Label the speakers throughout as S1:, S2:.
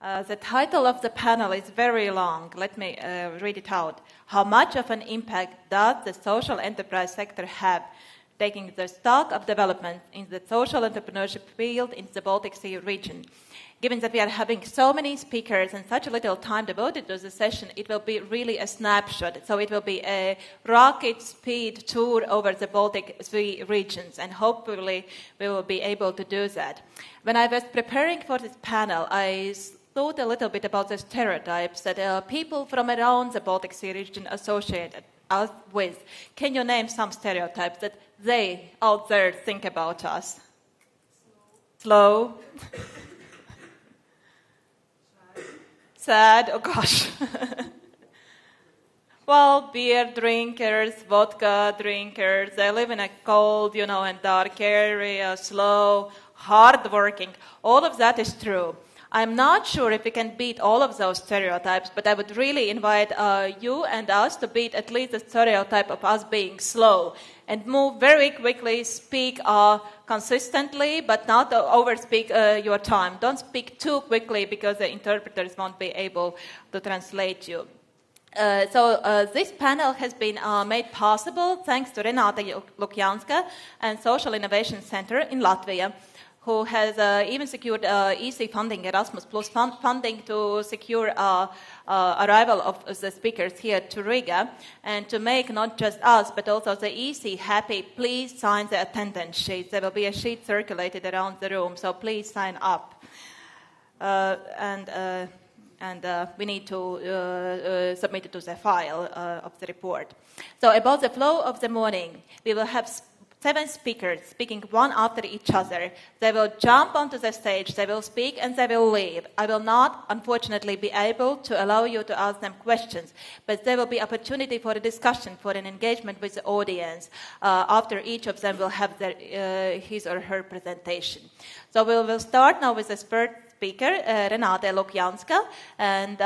S1: The title of the panel is very long. Let me read it out. How much of an impact does the social enterprise sector have, taking the stock of development in the social entrepreneurship field in the Baltic Sea region? Given that we are having so many speakers and such a little time devoted to the session, it will be really a snapshot. So it will be a rocket speed tour over the Baltic Sea regions, and hopefully we will be able to do that. When I was preparing for this panel, I thought a little bit about the stereotypes that people from around the Baltic Sea region associated us with. Can you name some stereotypes that they out there think about us? Slow. Sad, oh gosh. Well, beer drinkers, vodka drinkers, they live in a cold, and dark area, slow, hard-working. All of that is true. I'm not sure if we can beat all of those stereotypes, but I would really invite you and us to beat at least the stereotype of us being slow and move very quickly, speak consistently, but not overspeak your time. Don't speak too quickly because the interpreters won't be able to translate you. So this panel has been made possible thanks to Renate Lukjanska and Social Innovation Center in Latvia, who has even secured EC funding, Erasmus Plus funding to secure arrival of the speakers here to Riga, and to make not just us, but also the EC happy. Please sign the attendance sheet. There will be a sheet circulated around the room, so please sign up. And we need to submit it to the file of the report. So about the flow of the morning, we will have 7 speakers speaking one after each other. They will jump onto the stage, they will speak, and they will leave. I will not, unfortunately, be able to allow you to ask them questions, but there will be opportunity for a discussion, for an engagement with the audience after each of them will have his or her presentation. So we will start now with the first speaker, Renate Lukjanska, and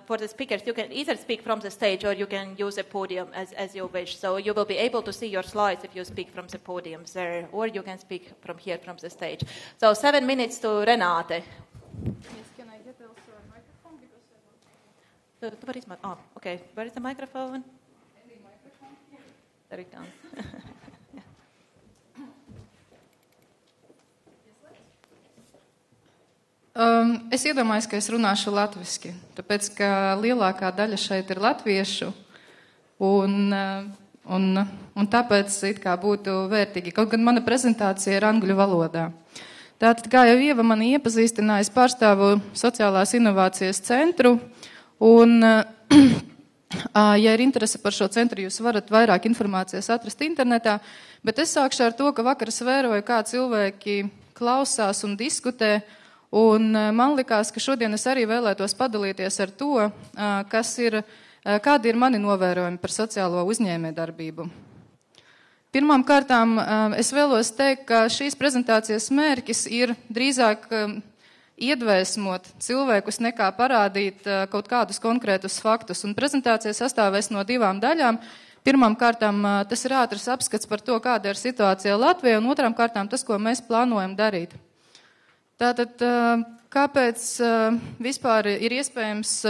S1: for the speakers, you can either speak from the stage or you can use a podium as you wish. So you will be able to see your slides if you speak from the podium there, or you can speak from here, from the stage. So 7 minutes to Renate.
S2: Yes, can I get also a microphone? Because
S1: Where is my, okay, where is the microphone?
S2: Any microphone here?
S1: There it comes.
S2: Es iedomājos, ka es runāšu latviski, tāpēc, ka lielākā daļa šeit ir latviešu, un tāpēc it kā būtu vērtīgi, kaut gan mana prezentācija ir angļu valodā. Tātad, kā jau Ieva mani iepazīstināja, es pārstāvu sociālās inovācijas centru, un, ja ir interese par šo centru, jūs varat vairāk informācijas atrast internetā, bet es sākšu ar to, ka vakar es vēroju, kā cilvēki klausās un diskutē. Un man likās, ka šodien es arī vēlētos padalīties ar to, kādi ir mani novērojumi par sociālo uzņēmējdarbību. Pirmām kārtām es vēlos teikt, ka šīs prezentācijas mērķis ir drīzāk iedvesmot cilvēkus nekā parādīt kaut kādus konkrētus faktus. Un prezentācija sastāvēs no 2 daļām. Pirmām kārtām tas ir ātrs apskats par to, kāda ir situācija Latvijā, un otrām kārtām tas, ko mēs plānojam darīt. Tātad, kāpēc vispār ir iespējams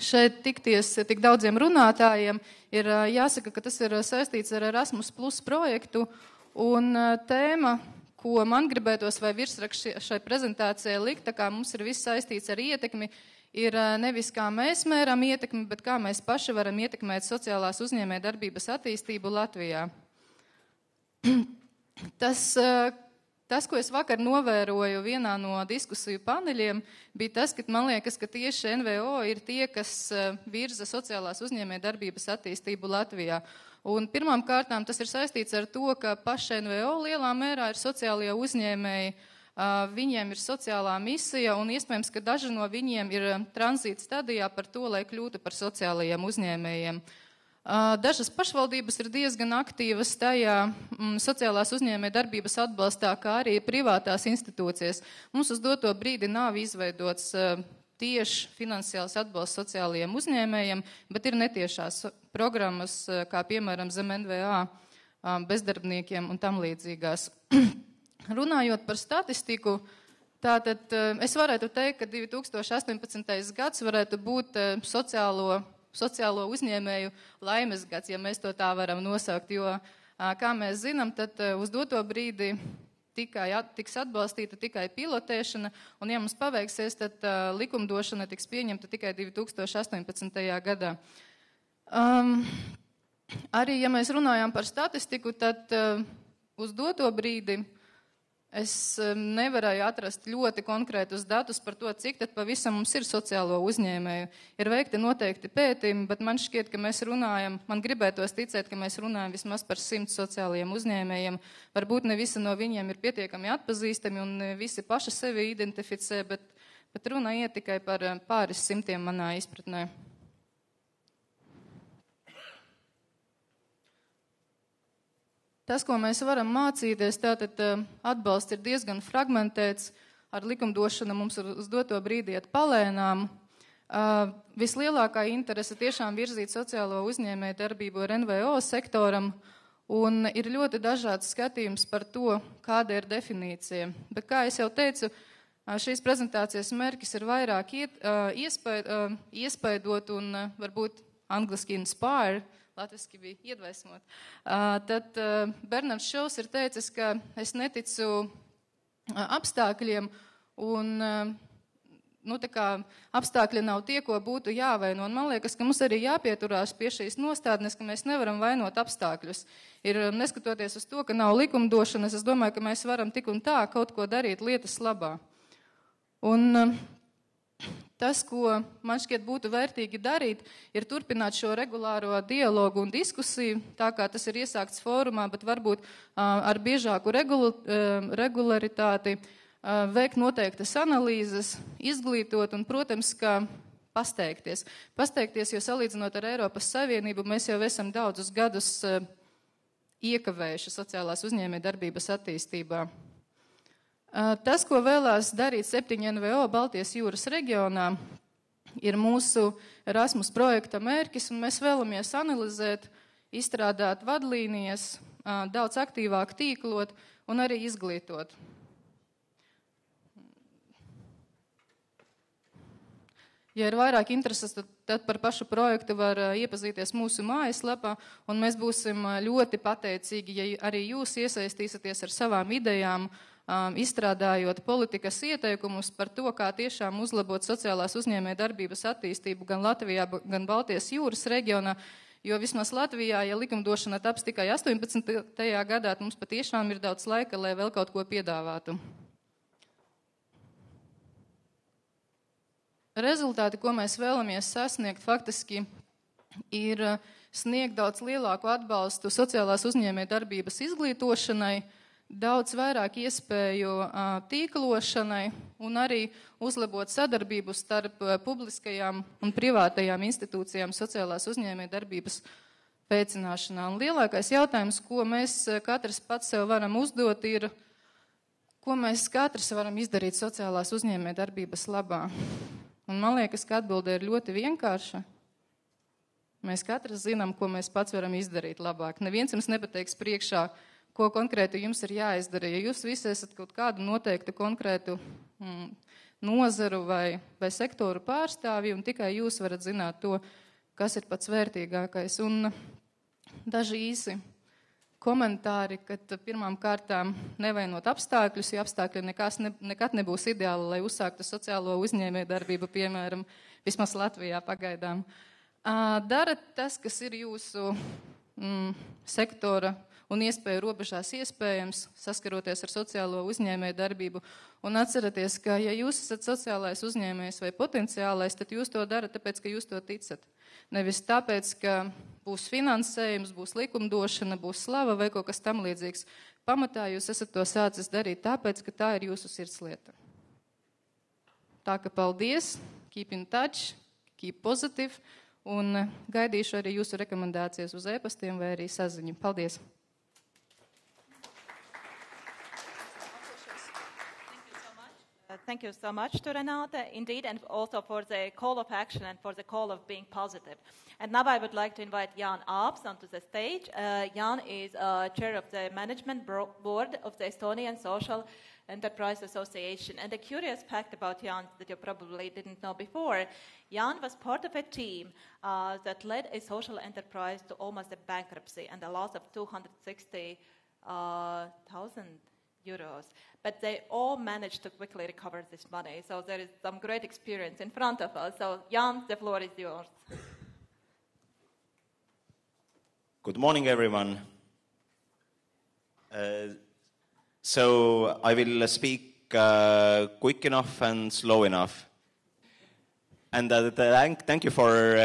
S2: šeit tikties tik daudziem runātājiem, ir jāsaka, ka tas ir saistīts ar Erasmus Plus projektu, un tēma, ko man gribētos vai virsraksts šai prezentācijai likt, tā kā mums ir viss saistīts ar ietekmi, ir nevis kā mēs mēram ietekmi, bet kā mēs paši varam ietekmēt sociālās uzņēmējdarbības attīstību Latvijā. Tas, ko es vakar novēroju vienā no diskusiju paneļiem, bija tas, ka man liekas, ka tieši NVO ir tie, kas virza sociālās uzņēmējdarbības attīstību Latvijā. Un pirmām kārtām tas ir saistīts ar to, ka paši NVO lielā mērā ir sociālie uzņēmēji, viņiem ir sociālā misija, un iespējams, ka daži no viņiem ir tranzīta stadijā par to, lai kļūtu par sociālajiem uzņēmējiem. Dažas pašvaldības ir diezgan aktīvas tajā sociālās uzņēmējdarbības atbalstā, kā arī privātās institūcijas. Mums uz doto brīdi nav izveidots tieši finansiāls atbalsts sociālajiem uzņēmējiem, bet ir netiešās programmas, kā piemēram zem NVA bezdarbniekiem un tam līdzīgās. Runājot par statistiku, Tātad es varētu teikt, ka 2018. gads varētu būt sociālo uzņēmēju laimes gads, ja mēs to tā varam nosaukt, jo, kā mēs zinām, tad uz doto brīdi tiks atbalstīta tikai pilotēšana, un ja mums paveiksies, tad likumdošana tiks pieņemta tikai 2018. gadā. Arī, ja mēs runājām par statistiku, tad uz doto brīdi es nevarēju atrast ļoti konkrētus datus par to, cik tad pavisam mums ir sociālo uzņēmēju. Ir veikti noteikti pētījumi, bet man šķiet, ka mēs runājam, man gribētos ticēt, ka mēs runājam vismaz par 100 sociālajiem uzņēmējiem. Varbūt ne visi no viņiem ir pietiekami atpazīstami un visi paši sevi identificē, bet runa iet tikai par pāris simtiem manā izpratnē. Tas, ko mēs varam mācīties, tātad atbalsts ir diezgan fragmentēts, ar likumdošanu mums uz doto brīdi iet palēnām. Vislielākā interese tiešām virzīt sociālo uzņēmēju darbību ar NVO sektoram, un ir ļoti dažāds skatījums par to, kāda ir definīcija. Bet, kā es jau teicu, šīs prezentācijas mērķis ir vairāk iespaidot un varbūt angliski inspire, latviski bija iedvesmot. Tad Bernards Šovs ir teicis, ka es neticu apstākļiem un apstākļi nav tie, ko būtu jāvaino. Un man liekas, ka mums arī jāpieturās pie šīs nostādnes, ka mēs nevaram vainot apstākļus. Ir neskatoties uz to, ka nav likumdošanas, es domāju, ka mēs varam tik un tā kaut ko darīt lietas labā. Un tas, ko man šķiet būtu vērtīgi darīt, ir turpināt šo regulāro dialogu un diskusiju, tā kā tas ir iesākts fórumā, bet varbūt ar biežāku regularitāti, veikt noteiktas analīzes, izglītot un, protams, ka pasteikties. Pasteikties, jo salīdzinot ar Eiropas Savienību, mēs jau esam daudzus gadus iekavējuši sociālās uzņēmējdarbības attīstībā. Tas, ko vēlās darīt 7 NVO Baltijas jūras reģionā, ir mūsu Erasmus projekta mērķis, un mēs vēlamies analizēt, izstrādāt vadlīnijas, daudz aktīvāk tīklot un arī izglītot. Ja ir vairāk intereses, tad par pašu projektu var iepazīties mūsu mājaslapā, un mēs būsim ļoti pateicīgi, ja arī jūs iesaistīsieties ar savām idejām, izstrādājot politikas ieteikumus par to, kā tiešām uzlabot sociālās uzņēmējdarbības attīstību gan Latvijā, gan Baltijas jūras reģionā, jo vismaz Latvijā, ja likumdošana taps tikai 18. gadā, mums patiešām ir daudz laika, lai vēl kaut ko piedāvātu. Rezultāti, ko mēs vēlamies sasniegt, faktiski ir sniegt daudz lielāku atbalstu sociālās uzņēmējdarbības izglītošanai, daudz vairāk iespēju tīklošanai un arī uzlabot sadarbību starp publiskajām un privātajām institūcijām sociālās uzņēmējdarbības veicināšanā. Un lielākais jautājums, ko mēs katrs pats sev varam uzdot, ir, ko mēs katrs varam izdarīt sociālās uzņēmējdarbības labā. Un man liekas, ka atbilde ir ļoti vienkārša. Mēs katrs zinām, ko mēs pats varam izdarīt labāk. Neviens jums nepateiks priekšā, ko konkrēti jums ir jāizdara. Ja jūs visi esat kaut kādu noteiktu konkrētu nozaru vai sektoru pārstāvji, un tikai jūs varat zināt to, kas ir pats vērtīgākais. Un daži īsi komentāri, kad pirmām kārtām nevainot apstākļus, jo apstākļi nekad nebūs ideāli, lai uzsāktu sociālo uzņēmējdarbību, piemēram, vismaz Latvijā pagaidām. Darat tas, kas ir jūsu sektora un iespēju robežās iespējams, saskaroties ar sociālo uzņēmējdarbību, un atceraties, ka ja jūs esat sociālais uzņēmējs vai potenciālais, tad jūs to darat tāpēc, ka jūs to ticat. Nevis tāpēc, ka būs finansējums, būs likumdošana, būs slava vai kaut kas tam līdzīgs. Pamatā jūs esat to sācis darīt tāpēc, ka tā ir jūsu sirdslieta. Tā ka paldies, keep in touch, keep positive, un gaidīšu arī jūsu rekomendācijas uz e-pastiem vai arī saziņu. Paldies!
S1: Thank you so much to Renate, indeed, and also for the call of action and for the call of being positive. And now I would like to invite Jaan Aabs onto the stage. Jaan is chair of the management board of the Estonian Social Enterprise Association. And a curious fact about Jaan that you probably didn't know before, Jaan was part of a team that led a social enterprise to almost a bankruptcy and a loss of 260,000 euros. But they all managed to quickly recover this money. So there is some great experience in front of us. So Jaan, the floor is yours.
S3: Good morning, everyone. So I will speak quick enough and slow enough. And thank you for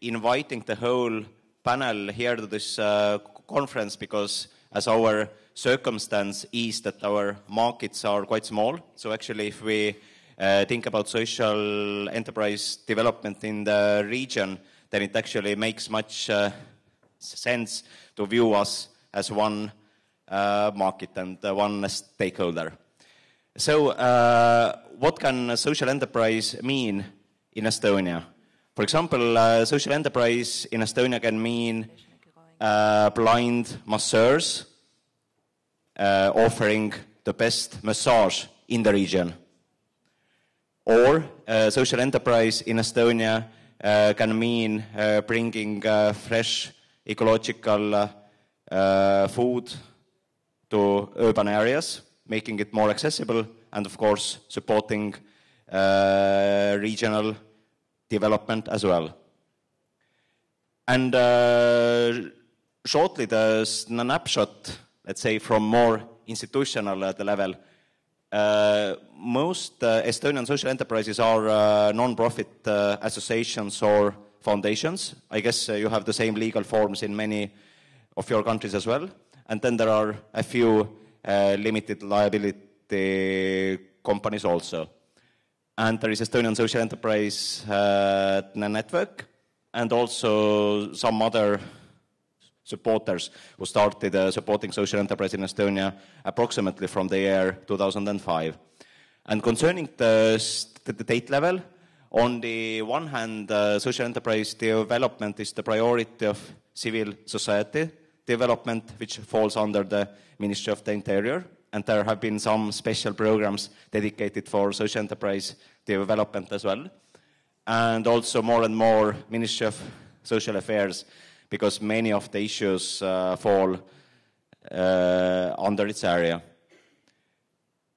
S3: inviting the whole panel here to this conference, because as our circumstance is that our markets are quite small. So actually, if we think about social enterprise development in the region, then it actually makes much sense to view us as one market and one stakeholder. So what can a social enterprise mean in Estonia? For example, social enterprise in Estonia can mean blind masseurs offering the best massage in the region. Or social enterprise in Estonia can mean bringing fresh ecological food to urban areas, making it more accessible, and of course supporting regional development as well. And shortly, the snapshot, let's say, from more institutional level, most Estonian social enterprises are non-profit associations or foundations. I guess you have the same legal forms in many of your countries as well. And then there are a few limited liability companies also. And there is Estonian Social Enterprise Network, and also some other supporters who started supporting social enterprise in Estonia approximately from the year 2005. And concerning the state level, on the one hand, social enterprise development is the priority of civil society development, which falls under the Ministry of the Interior. And there have been some special programs dedicated for social enterprise development as well. And also more and more Ministry of Social Affairs, because many of the issues fall under its area.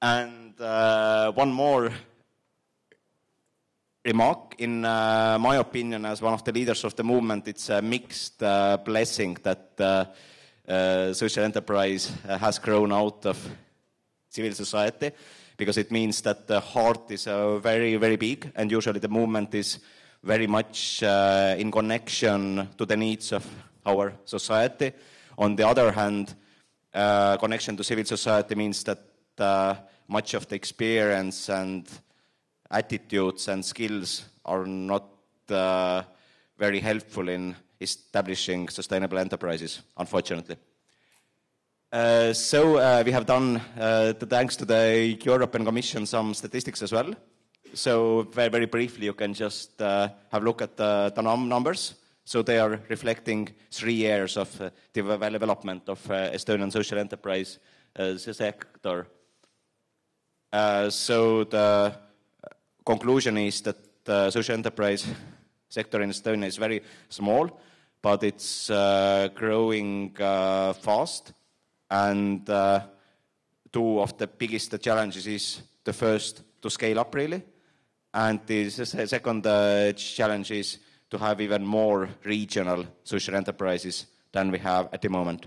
S3: And one more remark, in my opinion, as one of the leaders of the movement, it's a mixed blessing that social enterprise has grown out of civil society, because it means that the heart is very, very big, and usually the movement is very much in connection to the needs of our society. On the other hand, connection to civil society means that much of the experience and attitudes and skills are not very helpful in establishing sustainable enterprises, unfortunately. So we have done, thanks to the European Commission, some statistics as well. So very, very briefly, you can just have a look at the numbers. So they are reflecting 3 years of development of Estonian social enterprise sector. So the conclusion is that the social enterprise sector in Estonia is very small, but it's growing fast. And 2 of the biggest challenges is the first, to scale up really. And the second challenge is to have even more regional social enterprises than we have at the moment.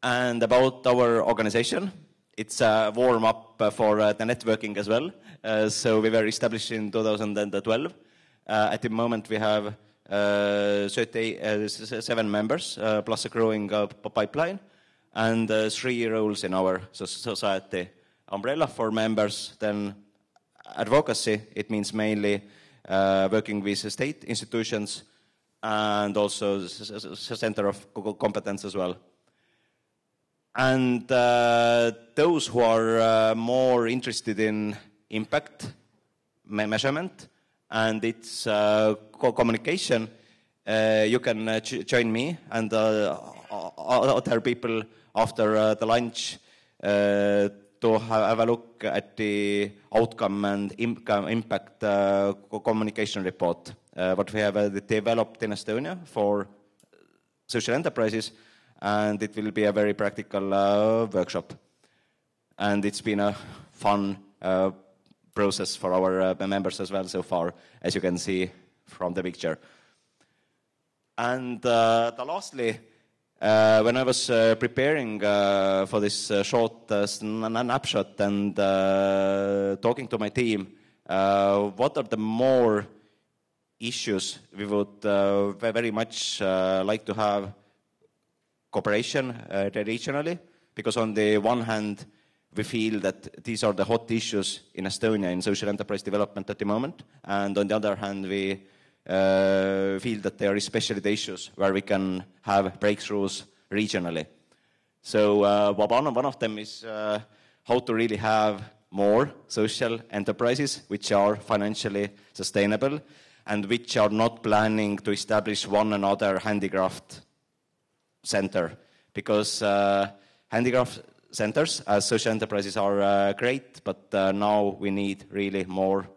S3: And about our organization, it's a warm-up for the networking as well. So we were established in 2012. At the moment we have 37 members, plus a growing pipeline, and 3 roles in our society. Umbrella for members, then advocacy, it means mainly working with state institutions, and also center of competence as well. And those who are more interested in impact measurement and its communication, you can join me and other people after the lunch to have a look at the outcome and impact communication report what we have developed in Estonia for social enterprises, and it will be a very practical workshop. And it's been a fun process for our members as well so far, as you can see from the picture. And lastly, when I was preparing for this short snapshot and talking to my team, what are the more issues we would very much like to have cooperation regionally? Because on the one hand, we feel that these are the hot issues in Estonia in social enterprise development at the moment, and on the other hand, we feel that there are especially the issues where we can have breakthroughs regionally. So one of them is how to really have more social enterprises which are financially sustainable and which are not planning to establish one another handicraft center. Because handicraft centers as social enterprises are great, but now we need really more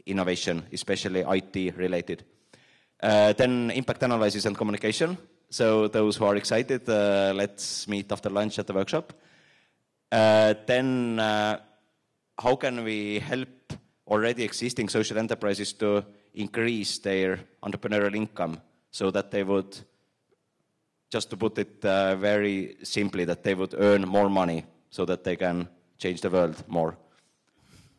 S3: innovation, especially IT related. Then impact analysis and communication. So those who are excited, let's meet after lunch at the workshop. Then how can we help already existing social enterprises to increase their entrepreneurial income so that they would, just to put it very simply, that they would earn more money so that they can change the world more.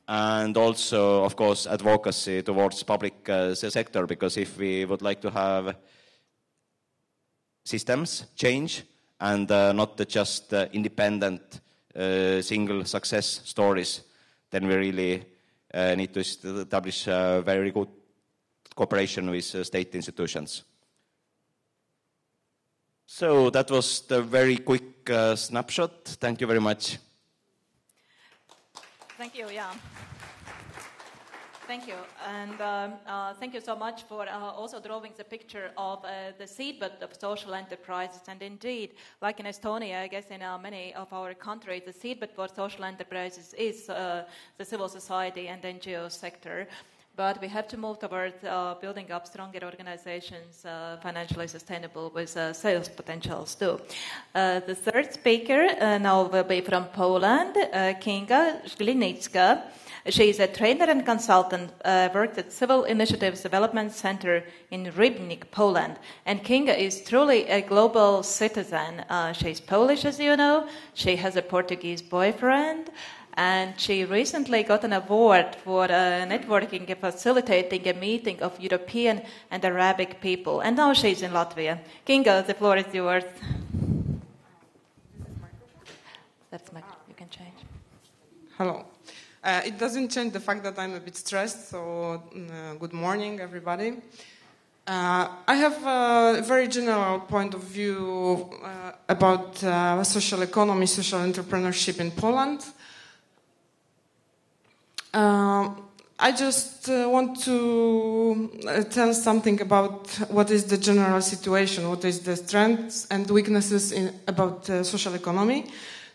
S3: And also, of course, advocacy towards public sector, because if we would like to have systems change and not just independent single success stories, then we really need to establish very good cooperation with state institutions. So that was the very quick snapshot. Thank you very much.
S1: Thank you, Jaan. Thank you. And thank you so much for also drawing the picture of the seedbed of social enterprises. And indeed, like in Estonia, I guess in many of our countries, the seedbed for social enterprises is the civil society and NGO sector. But we have to move towards building up stronger organizations, financially sustainable with sales potentials too. The third speaker now will be from Poland, Kinga Zglinicka. She is a trainer and consultant, worked at Civil Initiatives Development Center in Rybnik, Poland. And Kinga is truly a global citizen. She's Polish, as you know. She has a Portuguese boyfriend. And she recently got an award for networking and facilitating a meeting of European and Arabic people. And now she's in Latvia. Kinga, the floor is yours. That's my, you can change.
S4: Hello. It doesn't change the fact that I'm a bit stressed, so good morning, everybody. I have a very general point of view about social economy, social entrepreneurship in Poland. I just want to tell something about what is the general situation, what is the strengths and weaknesses about social economy.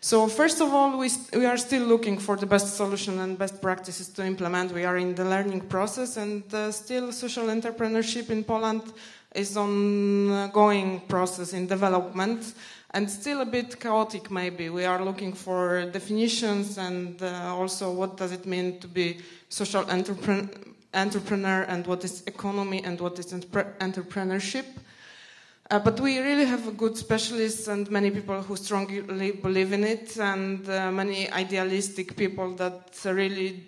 S4: So first of all, we are still looking for the best solution and best practices to implement. We are in the learning process, and still social entrepreneurship in Poland is an ongoing process in development. And still a bit chaotic, maybe. We are looking for definitions and also what does it mean to be social entrepreneur and what is economy and what is entrepreneurship. But we really have a good specialists and many people who strongly believe in it and many idealistic people that really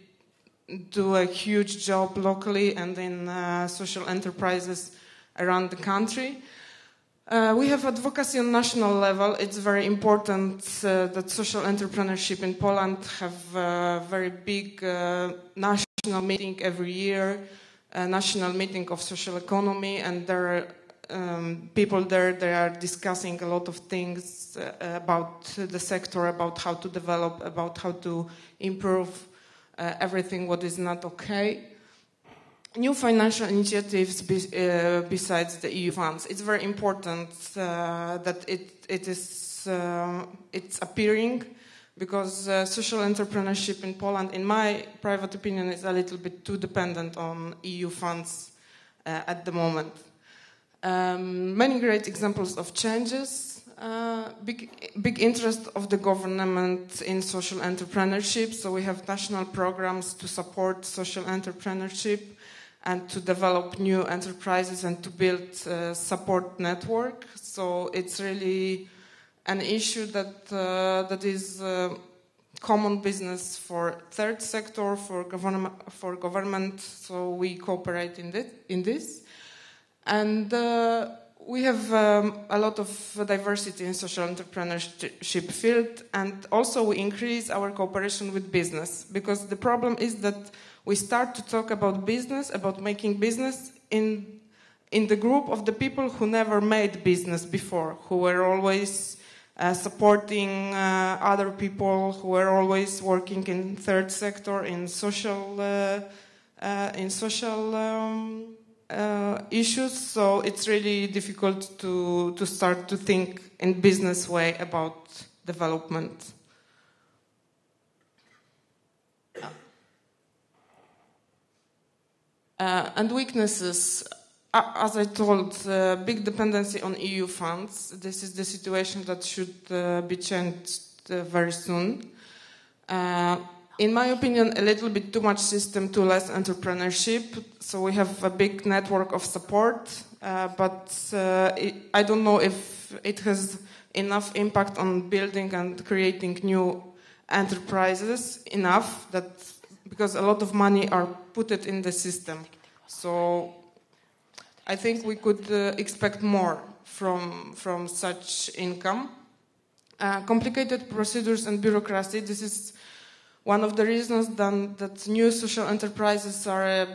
S4: do a huge job locally and in social enterprises around the country. We have advocacy on national level. It's very important that social entrepreneurship in Poland have a very big national meeting every year, a national meeting of social economy, and there are people there, they are discussing a lot of things about the sector, about how to develop, about how to improve everything what is not okay. New financial initiatives besides the EU funds. It's very important that it's appearing, because social entrepreneurship in Poland, in my private opinion, is a little bit too dependent on EU funds at the moment. Many great examples of changes. Big interest of the government in social entrepreneurship. So we have national programs to support social entrepreneurship and to develop new enterprises and to build a support network. So it's really an issue that is common business for third sector, for government. So we cooperate in this. And we have a lot of diversity in social entrepreneurship field, and also we increase our cooperation with business, because the problem is that we start to talk about business, about making business in the group of the people who never made business before, who were always supporting other people, who were always working in third sector, in social issues. So it's really difficult to start to think in business way about development. And weaknesses. As I told, big dependency on EU funds. This is the situation that should be changed very soon. In my opinion, a little bit too much system, too less entrepreneurship. So we have a big network of support, but I don't know if it has enough impact on building and creating new enterprises enough, because a lot of money are put it in the system. So I think we could expect more from such income. Complicated procedures and bureaucracy. This is one of the reasons that new social enterprises are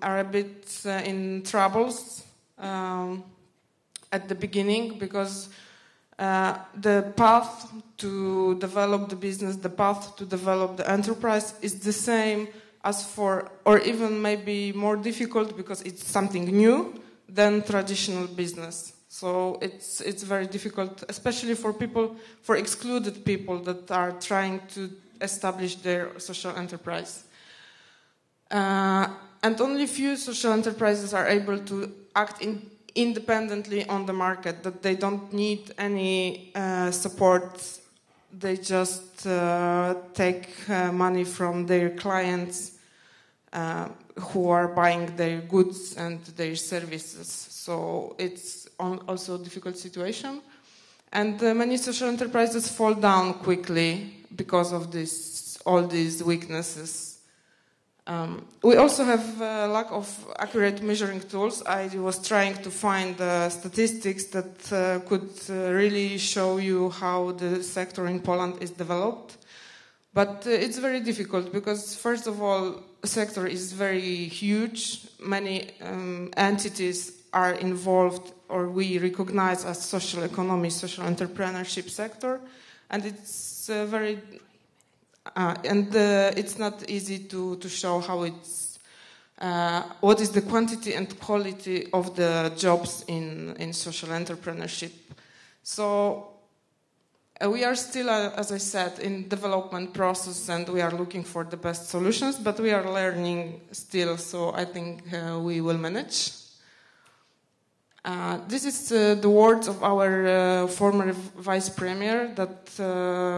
S4: a bit in troubles at the beginning, because the path to develop the business, the path to develop the enterprise is the same as for, or even maybe more difficult, because it's something new than traditional business. So it's very difficult, especially for excluded people that are trying to establish their social enterprise. And only few social enterprises are able to act independently on the market, that they don't need any support. They just take money from their clients who are buying their goods and their services. So it's also a difficult situation. And many social enterprises fall down quickly because of all these weaknesses. We also have a lack of accurate measuring tools. I was trying to find statistics that could really show you how the sector in Poland is developed. But it's very difficult, because first of all, the sector is very huge. Many entities are involved, or we recognize as social economy, social entrepreneurship sector, and it's it's not easy to show how it's what is the quantity and quality of the jobs in social entrepreneurship. So we are still, as I said, in development process, and we are looking for the best solutions, but we are learning still, so I think we will manage. This is the words of our former vice premier, that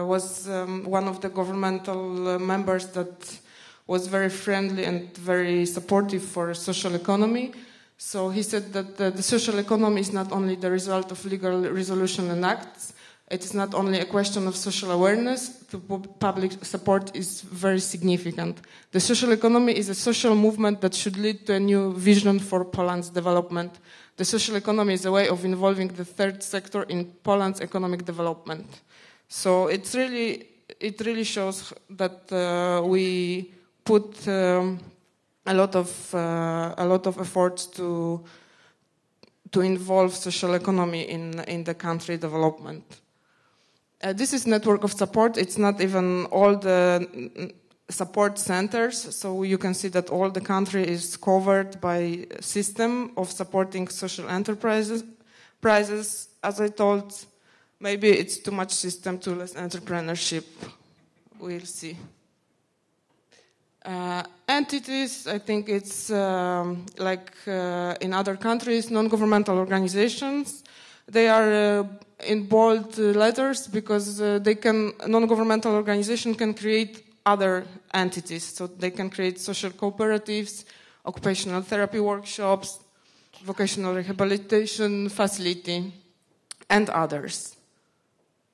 S4: was one of the governmental members that was very friendly and very supportive for social economy. So he said that the social economy is not only the result of legal resolution and acts. It is not only a question of social awareness. The public support is very significant. The social economy is a social movement that should lead to a new vision for Poland's development. The social economy is a way of involving the third sector in Poland's economic development. So it really shows that we put a lot of efforts to involve social economy in the country development. This is network of support. It's not even all the support centers, so you can see that all the country is covered by a system of supporting social enterprises. As I told, maybe it's too much system, too less entrepreneurship. We'll see. Entities, I think it's like in other countries, non-governmental organizations. They are in bold letters because non-governmental organization can create other entities. So they can create social cooperatives, occupational therapy workshops, vocational rehabilitation facility, and others.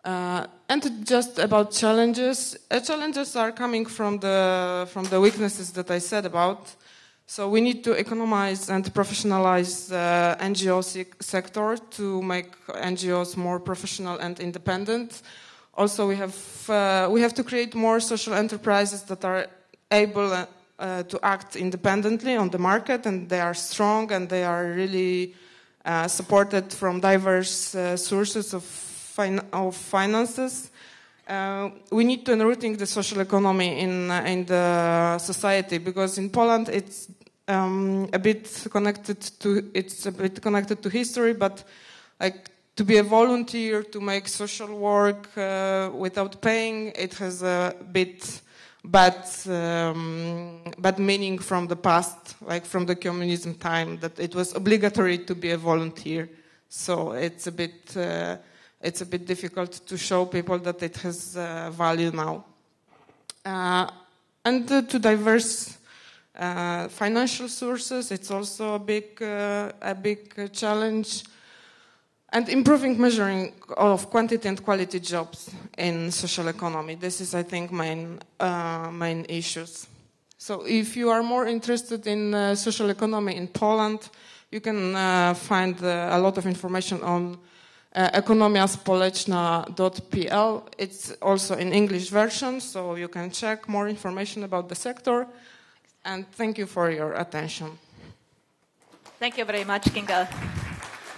S4: And just about challenges. Challenges are coming from the weaknesses that I said about. So we need to economize and professionalize the NGO sector to make NGOs more professional and independent. Also, we have to create more social enterprises that are able to act independently on the market, and they are strong and they are really supported from diverse sources of finances. We need to enrooting the social economy in the society, because in Poland it's a bit connected to history, but like to be a volunteer to make social work without paying, it has a bit bad meaning from the past, like from the communism time, that it was obligatory to be a volunteer. So it's a bit difficult to show people that it has value now. And to diverse financial sources, it's also a big challenge. And improving measuring of quantity and quality jobs in social economy. This is, I think, main issues. So if you are more interested in social economy in Poland, you can find a lot of information on ekonomiaspołeczna.pl. It's also in English version, so you can check more information about the sector. And thank you for your attention.
S1: Thank you very much, Kinga.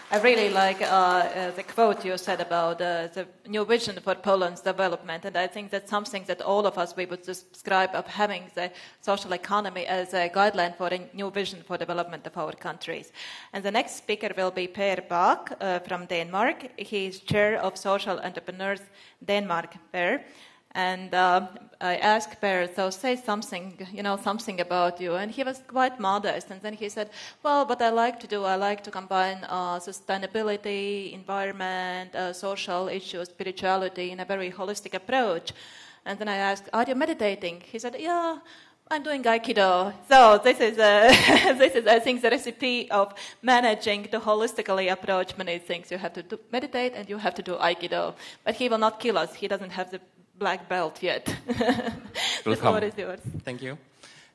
S1: I really like the quote you said about the new vision for Poland's development, and I think that's something that all of us, we would describe of having the social economy as a guideline for a new vision for development of our countries. And the next speaker will be Per Bach from Denmark. He is chair of Social Entrepreneurs Denmark, Per. And I asked Per, so say something, something about you. And he was quite modest. And then he said, well, what I like to combine sustainability, environment, social issues, spirituality in a very holistic approach. And then I asked, are you meditating? He said, yeah, I'm doing Aikido. So this is, I think, the recipe of managing to holistically approach many things. You have to meditate and you have to do Aikido. But he will not kill us. He doesn't have the black belt yet. The floor is yours.
S5: Thank you.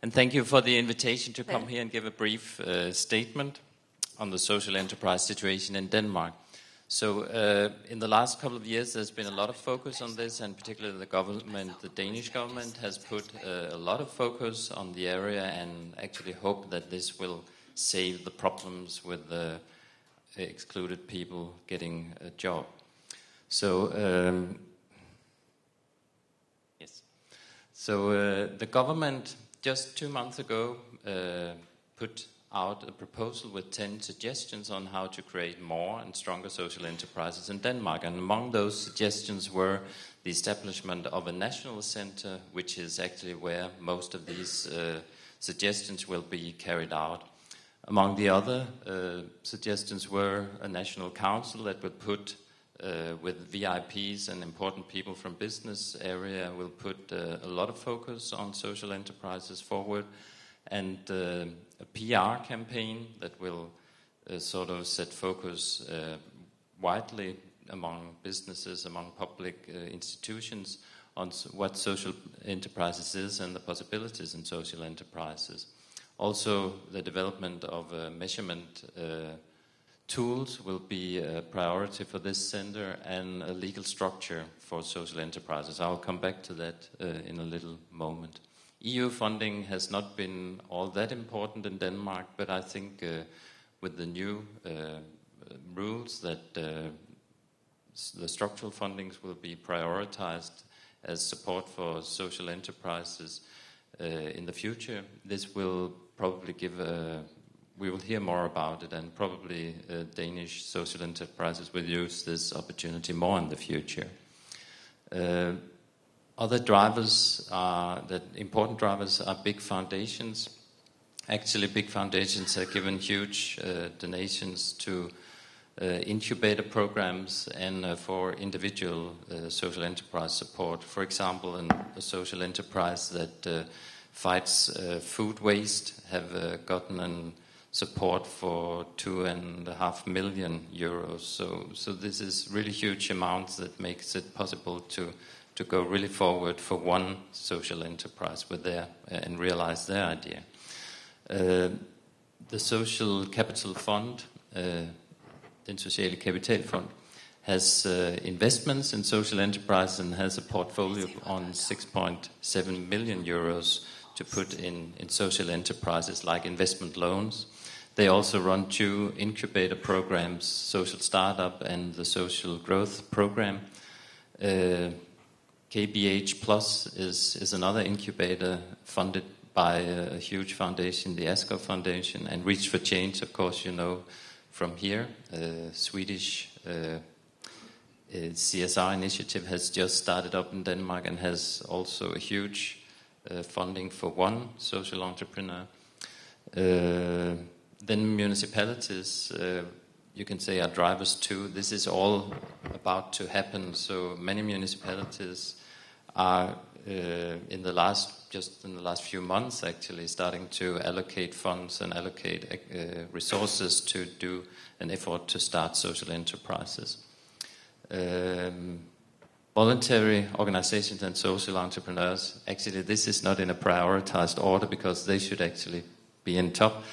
S5: And thank you for the invitation to come here and give a brief statement on the social enterprise situation in Denmark. So in the last couple of years, there's been a lot of focus on this, and particularly the Danish government has put a lot of focus on the area and actually hope that this will save the problems with the excluded people getting a job. So the government just 2 months ago put out a proposal with 10 suggestions on how to create more and stronger social enterprises in Denmark. And among those suggestions were the establishment of a national center, which is actually where most of these suggestions will be carried out. Among the other suggestions were a national council that would put with VIPs and important people from business area will put a lot of focus on social enterprises forward, and a PR campaign that will sort of set focus widely among businesses, among public institutions on what social enterprises is and the possibilities in social enterprises. Also, the development of measurement tools will be a priority for this center, and a legal structure for social enterprises. I'll come back to that in a little moment. EU funding has not been all that important in Denmark, but I think with the new rules that the structural fundings will be prioritized as support for social enterprises in the future. This will probably give we will hear more about it, and probably Danish social enterprises will use this opportunity more in the future. Other drivers important drivers are big foundations. Actually, big foundations have given huge donations to incubator programs and for individual social enterprise support. For example, a social enterprise that fights food waste have gotten support for 2.5 million euros. So this is really huge amounts that makes it possible to go really forward for one social enterprise with and realize their idea. The Social Capital Fund, den sociale kapitalfond, has investments in social enterprise and has a portfolio on 6.7 million euros to put in social enterprises like investment loans. They also run 2 incubator programs, Social Startup and the Social Growth Program. KBH Plus is another incubator funded by a huge foundation, the Asker Foundation, and Reach for Change, of course, you know from here. Swedish CSR initiative has just started up in Denmark and has also a huge funding for one social entrepreneur. Then municipalities, you can say, are drivers too. This is all about to happen. So many municipalities are in the last few months actually starting to allocate funds and allocate resources to do an effort to start social enterprises. Voluntary organizations and social entrepreneurs, actually this is not in a prioritized order because they should actually be in top,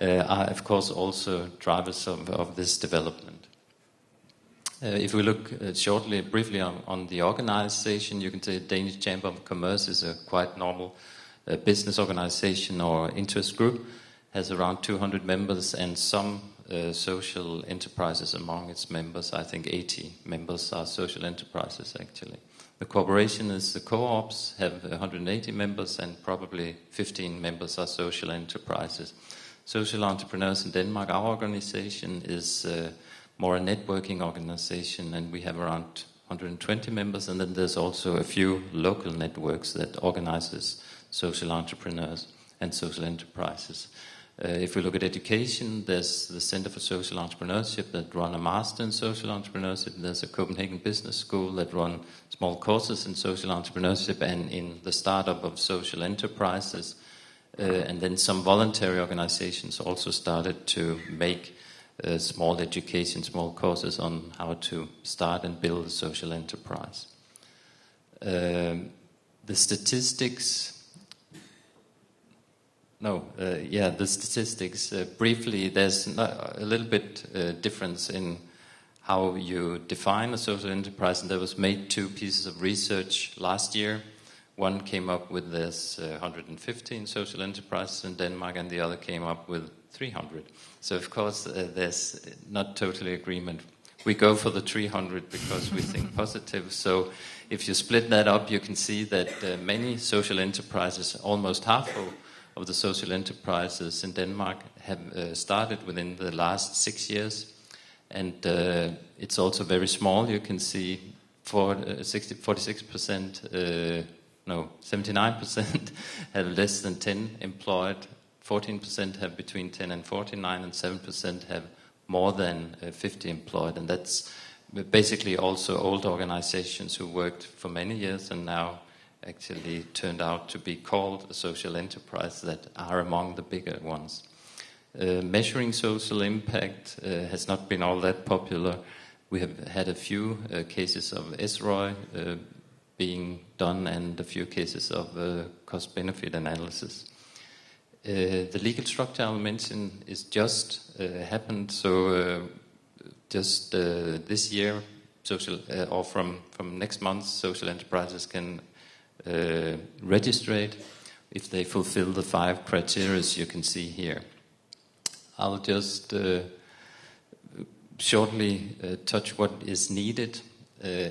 S5: are of course also drivers of this development. If we look briefly on the organization, you can say Danish Chamber of Commerce is a quite normal business organization or interest group, has around 200 members and some social enterprises among its members. I think 80 members are social enterprises actually. The corporation is the co-ops, have 180 members and probably 15 members are social enterprises. Social entrepreneurs in Denmark, our organization is more a networking organization, and we have around 120 members, and then there's also a few local networks that organizes social entrepreneurs and social enterprises. If we look at education, there's the Center for Social Entrepreneurship that run a master in social entrepreneurship. There's a Copenhagen Business School that run small courses in social entrepreneurship and in the startup of social enterprises. And then some voluntary organizations also started to make small education, small courses on how to start and build a social enterprise. The statistics. Briefly, there's a little bit difference in how you define a social enterprise, and there was made 2 pieces of research last year. One came up with this 115 social enterprises in Denmark, and the other came up with 300. So of course there's not totally agreement. We go for the 300 because we think positive. So if you split that up, you can see that many social enterprises, almost half of the social enterprises in Denmark, have started within the last 6 years. And it's also very small. You can see 79% have less than 10 employed, 14% have between 10 and 49, and 7% have more than 50 employed. And that's basically also old organizations who worked for many years and now actually turned out to be called a social enterprise that are among the bigger ones. Measuring social impact has not been all that popular. We have had a few cases of SROI being done and a few cases of cost-benefit analysis. The legal structure I'll mention is just happened, so just this year, or from next month, social enterprises can register if they fulfill the 5 criteria you can see here. I'll just shortly touch what is needed.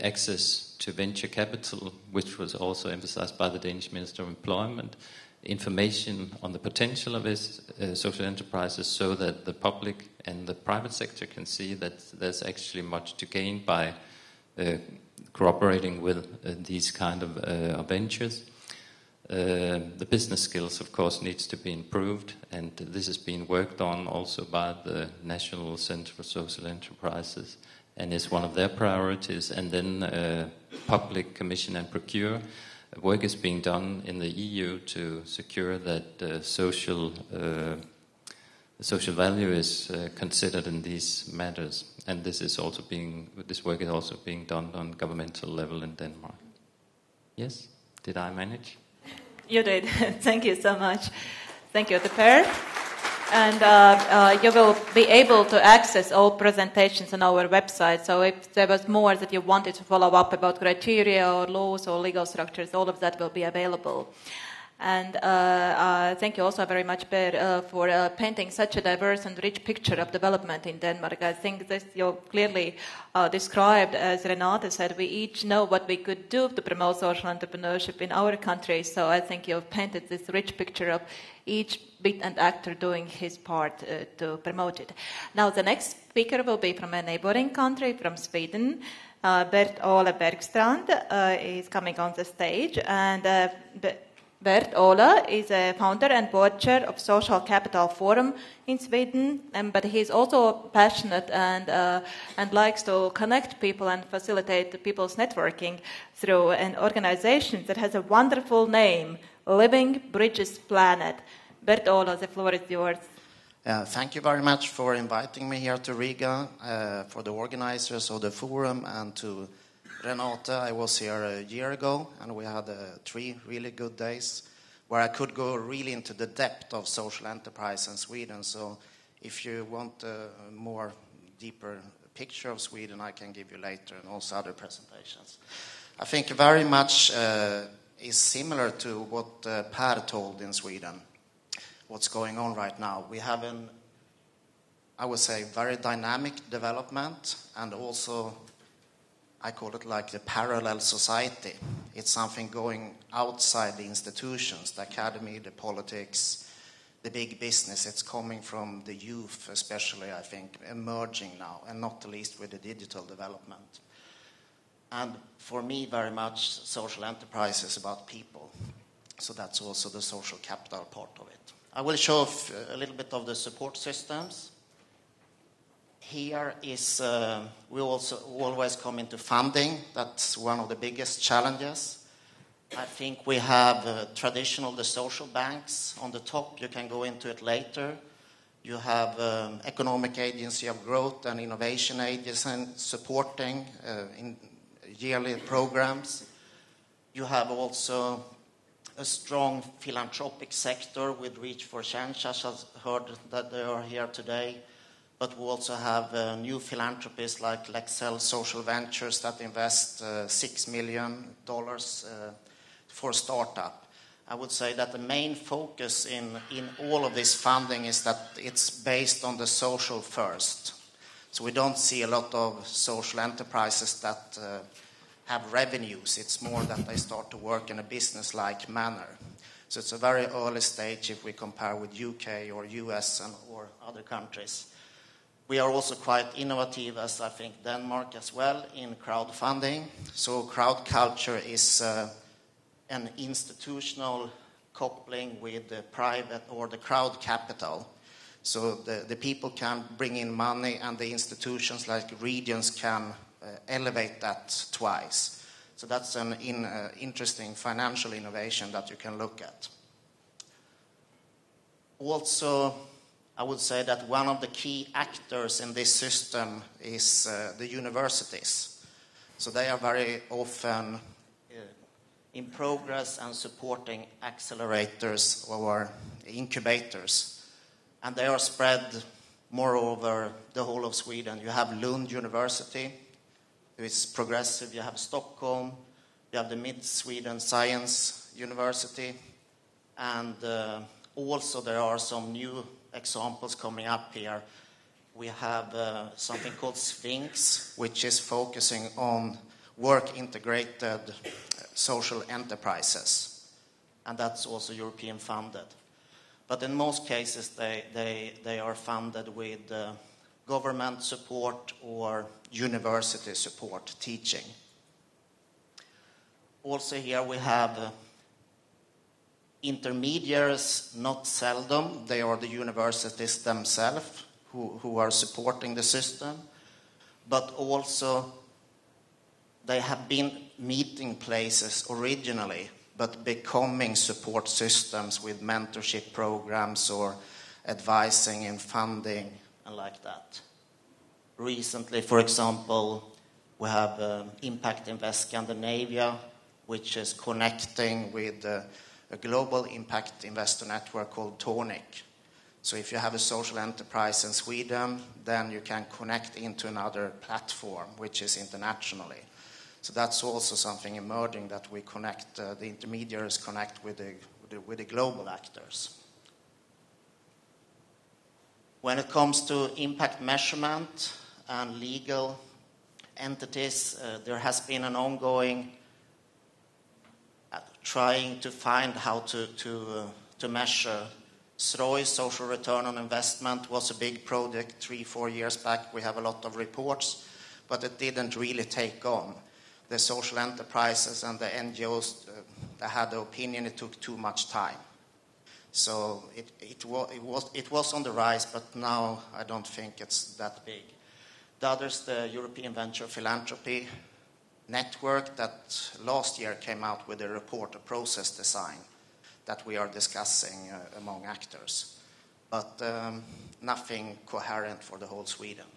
S5: Access to venture capital, which was also emphasized by the Danish Minister of Employment, information on the potential of this social enterprises, so that the public and the private sector can see that there's actually much to gain by cooperating with these kind of ventures. The business skills, of course, needs to be improved, and this is being worked on also by the National Center for Social Enterprises, and is one of their priorities. And then public commission and procure. Work is being done in the EU to secure that social value is considered in these matters, and this work is also being done on governmental level in Denmark. Yes, did I manage?
S1: You did. Thank you so much. Thank you, the pair. And you will be able to access all presentations on our website. So if there was more that you wanted to follow up about criteria or laws or legal structures, all of that will be available. And thank you also very much, Bert, for painting such a diverse and rich picture of development in Denmark. I think this you clearly described, as Renate said, we each know what we could do to promote social entrepreneurship in our country. So I think you've painted this rich picture of each bit and actor doing his part to promote it. Now the next speaker will be from a neighboring country, from Sweden. Bert-Ola Bergstrand is coming on the stage, and Bert-Ola is a founder and board chair of Social Kapital Forum in Sweden, but he's also passionate and likes to connect people and facilitate people's networking through an organization that has a wonderful name, Living Bridges Planet. Bert-Ola, the floor is yours.
S6: Thank you very much for inviting me here to Riga, for the organizers of the forum, and to Renate. I was here a year ago, and we had 3 really good days where I could go really into the depth of social enterprise in Sweden. So if you want a more deeper picture of Sweden, I can give you later, and also other presentations. I think very much is similar to what Per told in Sweden, what's going on right now. We have I would say, very dynamic development, and also I call it like the parallel society. It's something going outside the institutions, the academy, the politics, the big business. It's coming from the youth, especially, I think, emerging now, and not the least with the digital development. And for me, very much, social enterprise is about people. So that's also the social capital part of it. I will show a little bit of the support systems. Here is, we also always come into funding. That's one of the biggest challenges. I think we have the social banks on the top. You can go into it later. You have Economic Agency of Growth and Innovation Agency supporting in yearly programs. You have also a strong philanthropic sector with Reach for Change, as I heard that they are here today. But we also have new philanthropists like Lexel Social Ventures that invest $6 million for startup. I would say that the main focus in all of this funding is that it's based on the social first. So we don't see a lot of social enterprises that have revenues. It's more that they start to work in a business-like manner. So it's a very early stage if we compare with UK or US or other countries. We are also quite innovative, as I think Denmark as well, in crowdfunding. So crowd culture is an institutional coupling with the private or the crowd capital. So the people can bring in money, and the institutions like regions can elevate that twice. So that's an interesting financial innovation that you can look at. Also, I would say that one of the key actors in this system is the universities. So they are very often in progress and supporting accelerators or incubators. And they are spread more over the whole of Sweden. You have Lund University, who is progressive. You have Stockholm. You have the Mid-Sweden Science University. And also there are some new examples coming up here. we have something called Sphinx, which is focusing on work-integrated social enterprises. And that's also European funded. But in most cases, they are funded with government support or university support, teaching. Also here we have intermediaries, not seldom. They are the universities themselves who are supporting the system. But also they have been meeting places originally, but becoming support systems with mentorship programs or advising in funding and like that. Recently, for example, we have Impact Invest Scandinavia, which is connecting with a global impact investor network called Tonic. So if you have a social enterprise in Sweden, then you can connect into another platform, which is internationally. So that's also something emerging, that we connect, the intermediaries connect with the global actors. When it comes to impact measurement and legal entities, there has been an ongoing trying to find how to measure. SROI, social return on investment, was a big project 3-4 years back. We have a lot of reports, but it didn't really take on. The social enterprises and the NGOs had the opinion it took too much time. So it was on the rise, but now I don't think it's that big. The other is the European Venture Philanthropy Network that last year came out with a report, a process design, that we are discussing among actors. But nothing coherent for the whole Sweden.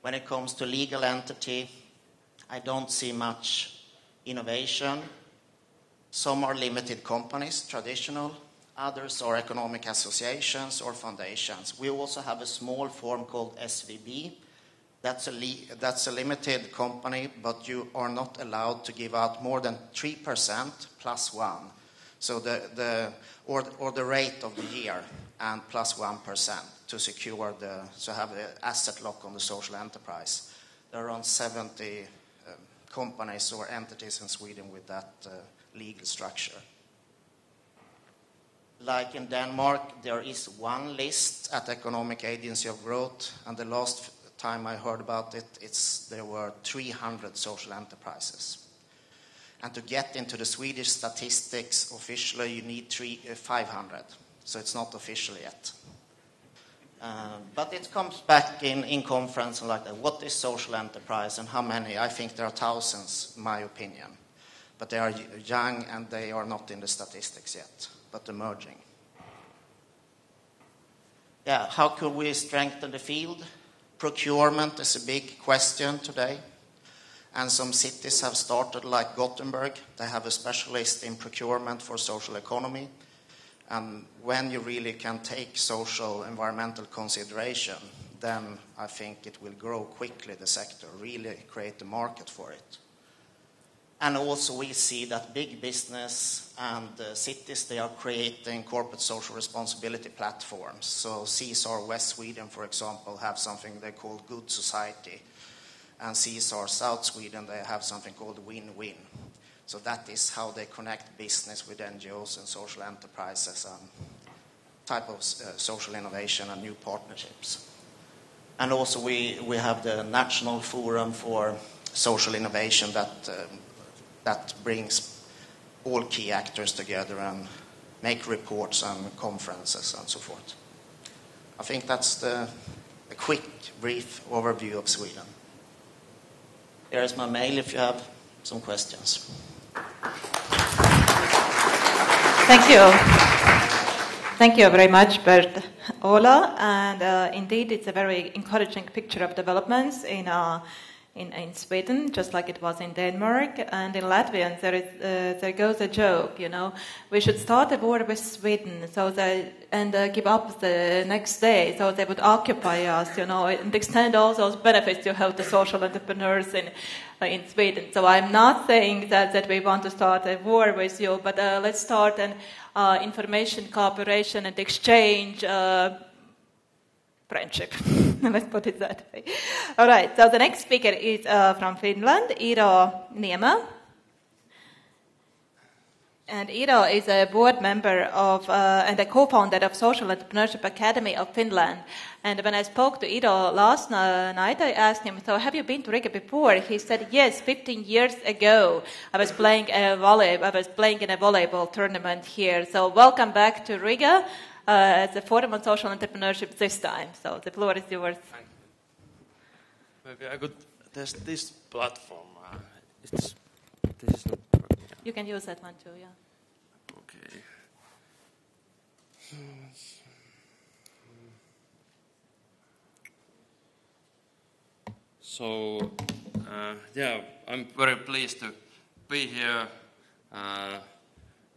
S6: When it comes to legal entity, I don't see much innovation. Some are limited companies, traditional. Others are economic associations or foundations. We also have a small form called SVB. That's a limited company, but you are not allowed to give out more than 3% plus 1. So the rate of the year and plus 1% to secure to have the asset lock on the social enterprise. There are around 70 companies or entities in Sweden with that legal structure. Like in Denmark, there is one list at Economic Agency of Growth, and the last time I heard about it, there were 300 social enterprises. And to get into the Swedish statistics officially, you need 500. So it's not official yet. But it comes back in conference and like that. What is social enterprise and how many? I think there are thousands, in my opinion. But they are young and they are not in the statistics yet, but emerging. Yeah, how could we strengthen the field? Procurement is a big question today. And some cities have started, like Gothenburg. They have a specialist in procurement for social economy. And when you really can take social, environmental consideration, then I think it will grow quickly, the sector, really create the market for it. And also we see that big business and cities, they are creating corporate social responsibility platforms. So CSR West Sweden, for example, have something they call Good Society. And CSR South Sweden, they have something called Win-Win. So that is how they connect business with NGOs and social enterprises and type of social innovation and new partnerships. And also we have the National Forum for Social Innovation that brings all key actors together and make reports and conferences and so forth. I think that's a quick, brief overview of Sweden. Here is my mail if you have some questions.
S1: Thank you. Thank you very much, Bert-Ola. And indeed, it's a very encouraging picture of developments in Sweden, just like it was in Denmark. And in Latvia, there goes a joke, we should start a war with Sweden and give up the next day, so they would occupy us, and extend all those benefits you have to social entrepreneurs in Sweden. So I'm not saying that we want to start a war with you, but let's start an information cooperation and exchange friendship. Let's put it that way. All right, so the next speaker is from Finland, Iiro Niemi. And Iiro is a board member of and a co-founder of Social Entrepreneurship Academy of Finland. And when I spoke to Iiro last night, I asked him, so have you been to Riga before? He said, yes, 15 years ago. I was playing in a volleyball tournament here. So welcome back to Riga as a forum on social entrepreneurship this time. So the floor is yours.
S7: Maybe I could test this platform. This is not working.
S1: You can use that one too, yeah.
S7: Okay. So, I'm very pleased to be here.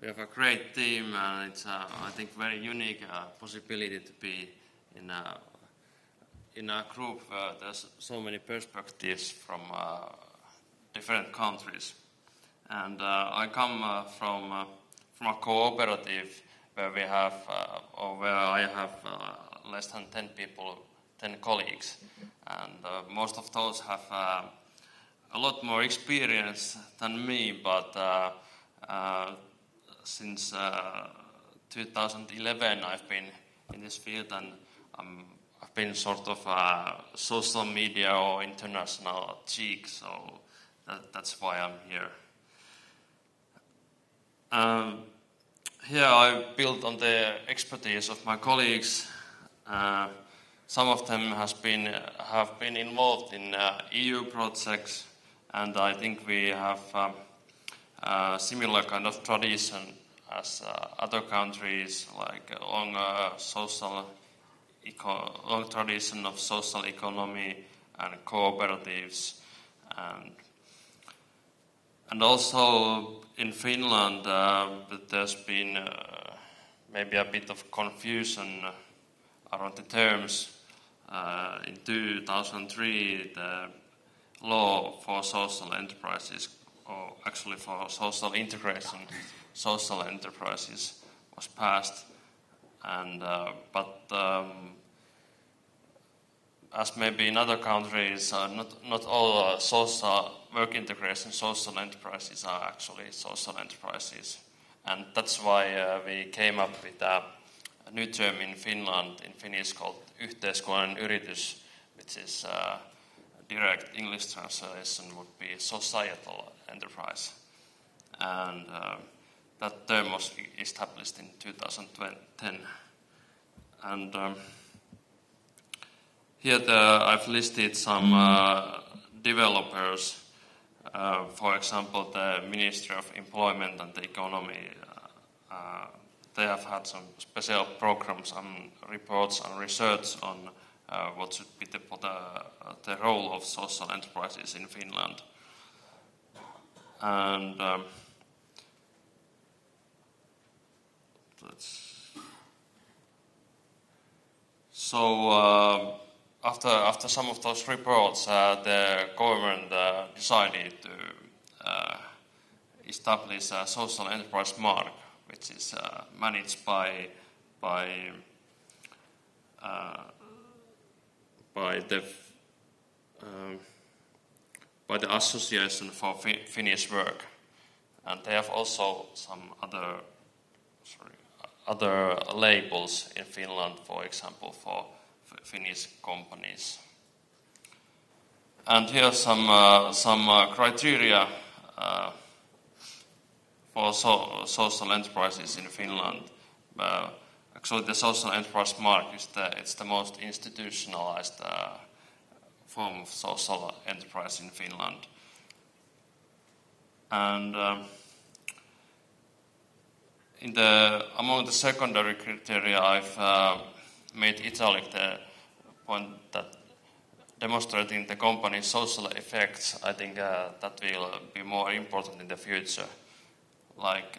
S7: We have a great team, and it's, I think, very unique possibility to be in a group where there's so many perspectives from different countries. And I come from a cooperative where we have, or where I have less than 10 people, 10 colleagues, and most of those have a lot more experience than me. But since 2011, I've been in this field, and I've been sort of a social media or international geek, so that's why I'm here. Here I built on the expertise of my colleagues. Some of them have been involved in EU projects, and I think we have a similar kind of tradition as other countries, like a long tradition of social economy and cooperatives, and also in Finland there's been maybe a bit of confusion around the terms. In 2003, the law for social enterprises, or actually for social integration, social enterprises, was passed. And as maybe in other countries, not all social work integration social enterprises are actually social enterprises. And that's why we came up with a new term in Finland, in Finnish, called yhteiskunnallinen yritys, which is direct English translation would be societal enterprise. And that term was established in 2010. And here I've listed some developers. For example, the Ministry of Employment and the Economy. They have had some special programs and reports and research on what should be the role of social enterprises in Finland. And after some of those reports, the government decided to establish a social enterprise mark, which is managed by the Association for Finnish Work, and they have also some other labels in Finland, for example, for Finnish companies. And here are some criteria for social enterprises in Finland. Actually, the social enterprise mark is the most institutionalized form of social enterprise in Finland. And among the secondary criteria, I've made italic the point that demonstrating the company's social effects. I think that will be more important in the future. Like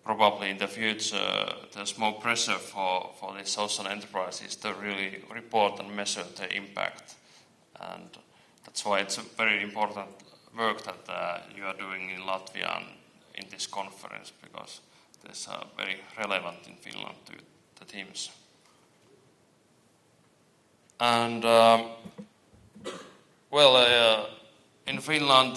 S7: probably in the future, there's more pressure for the social enterprises to really report and measure the impact, and that's why it's a very important work that you are doing in Latvia and in this conference, because there's very relevant in Finland to the themes. And in Finland,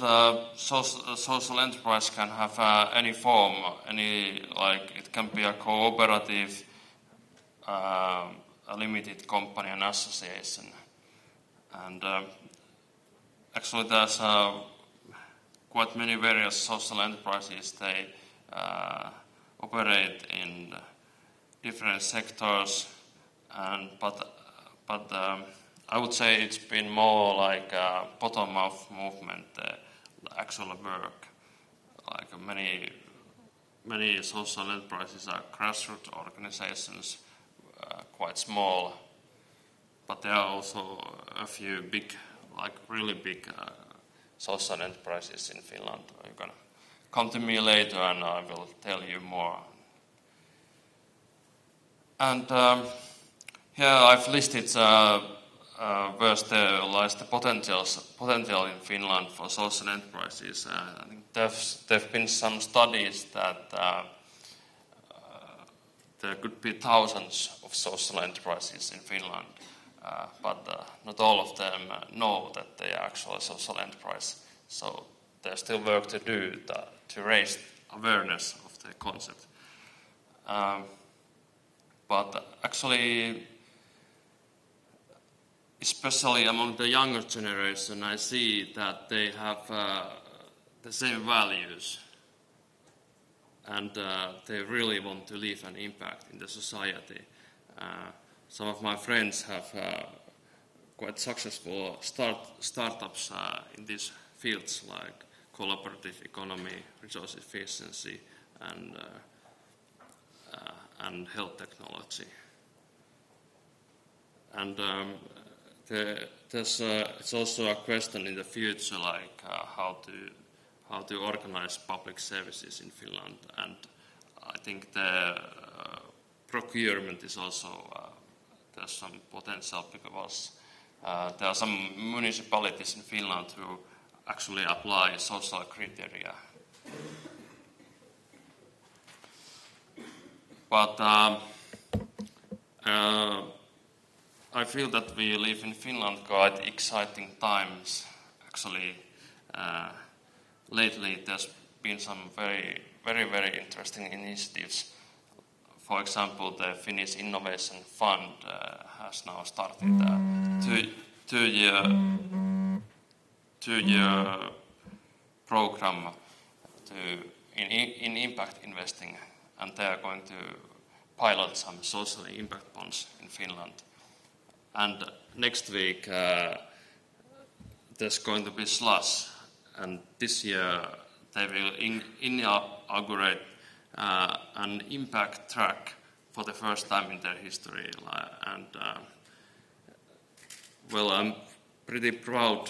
S7: social enterprise can have any form, it can be a cooperative, a limited company, an association. And actually there's quite many various social enterprises. They operate in different sectors, but I would say it's been more like a bottom-up movement, actual work. Like many social enterprises are grassroots organizations, quite small, but there are also a few big, like really big social enterprises in Finland. You're gonna come to me later and I will tell you more. And here I've listed where there lies the potential in Finland for social enterprises. I think there've been some studies that there could be thousands of social enterprises in Finland, but not all of them know that they are actually a social enterprise. So there's still work to do to raise awareness of the concept. But actually, especially among the younger generation, I see that they have the same values and they really want to leave an impact in the society. Some of my friends have quite successful startups in these fields like collaborative economy, resource efficiency, and health technology. And it's also a question in the future, like how to organize public services in Finland, and I think the procurement is also there's some potential because there are some municipalities in Finland who actually apply social criteria. But I feel that we live in Finland quite exciting times. Actually, lately there's been some very, very, very interesting initiatives. For example, the Finnish Innovation Fund has now started a two-year program in impact investing, and they are going to pilot some social impact bonds in Finland. And next week there's going to be slush, and this year they will inaugurate an impact track for the first time in their history. And I'm pretty proud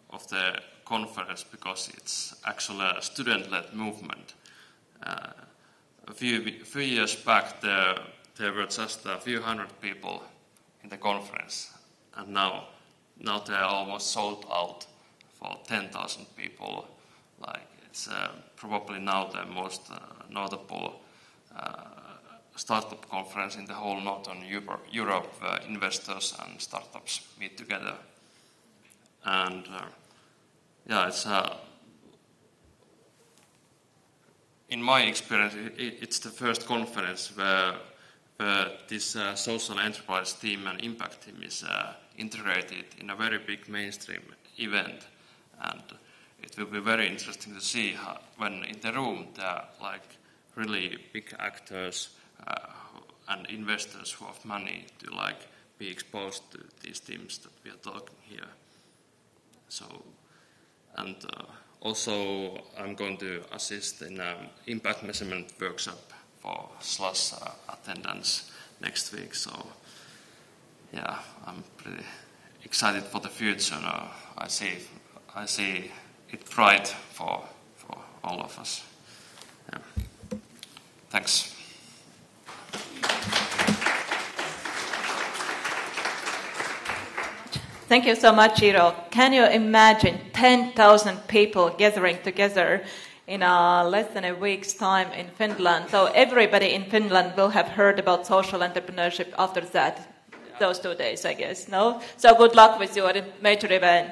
S7: of the conference because it's actually a student-led movement. A few years back there were just a few hundred people in the conference, and now they are almost sold out for 10,000 people. Like it's probably now the most notable startup conference in the whole Northern Europe, where investors and startups meet together. And it's in my experience, it's the first conference where this social enterprise team and impact team is integrated in a very big mainstream event. And it will be very interesting to see how, when in the room there are like really big actors and investors who have money to like be exposed to these teams that we are talking here. So, and also I'm going to assist in an impact measurement workshop for SLUS attendance next week. So yeah, I'm pretty excited for the future now. I see it bright for all of us. Yeah. Thanks.
S1: Thank you so much, Iiro. Can you imagine 10,000 people gathering together in less than a week's time in Finland? So everybody in Finland will have heard about social entrepreneurship after that. those 2 days, I guess, no? So good luck with your major event.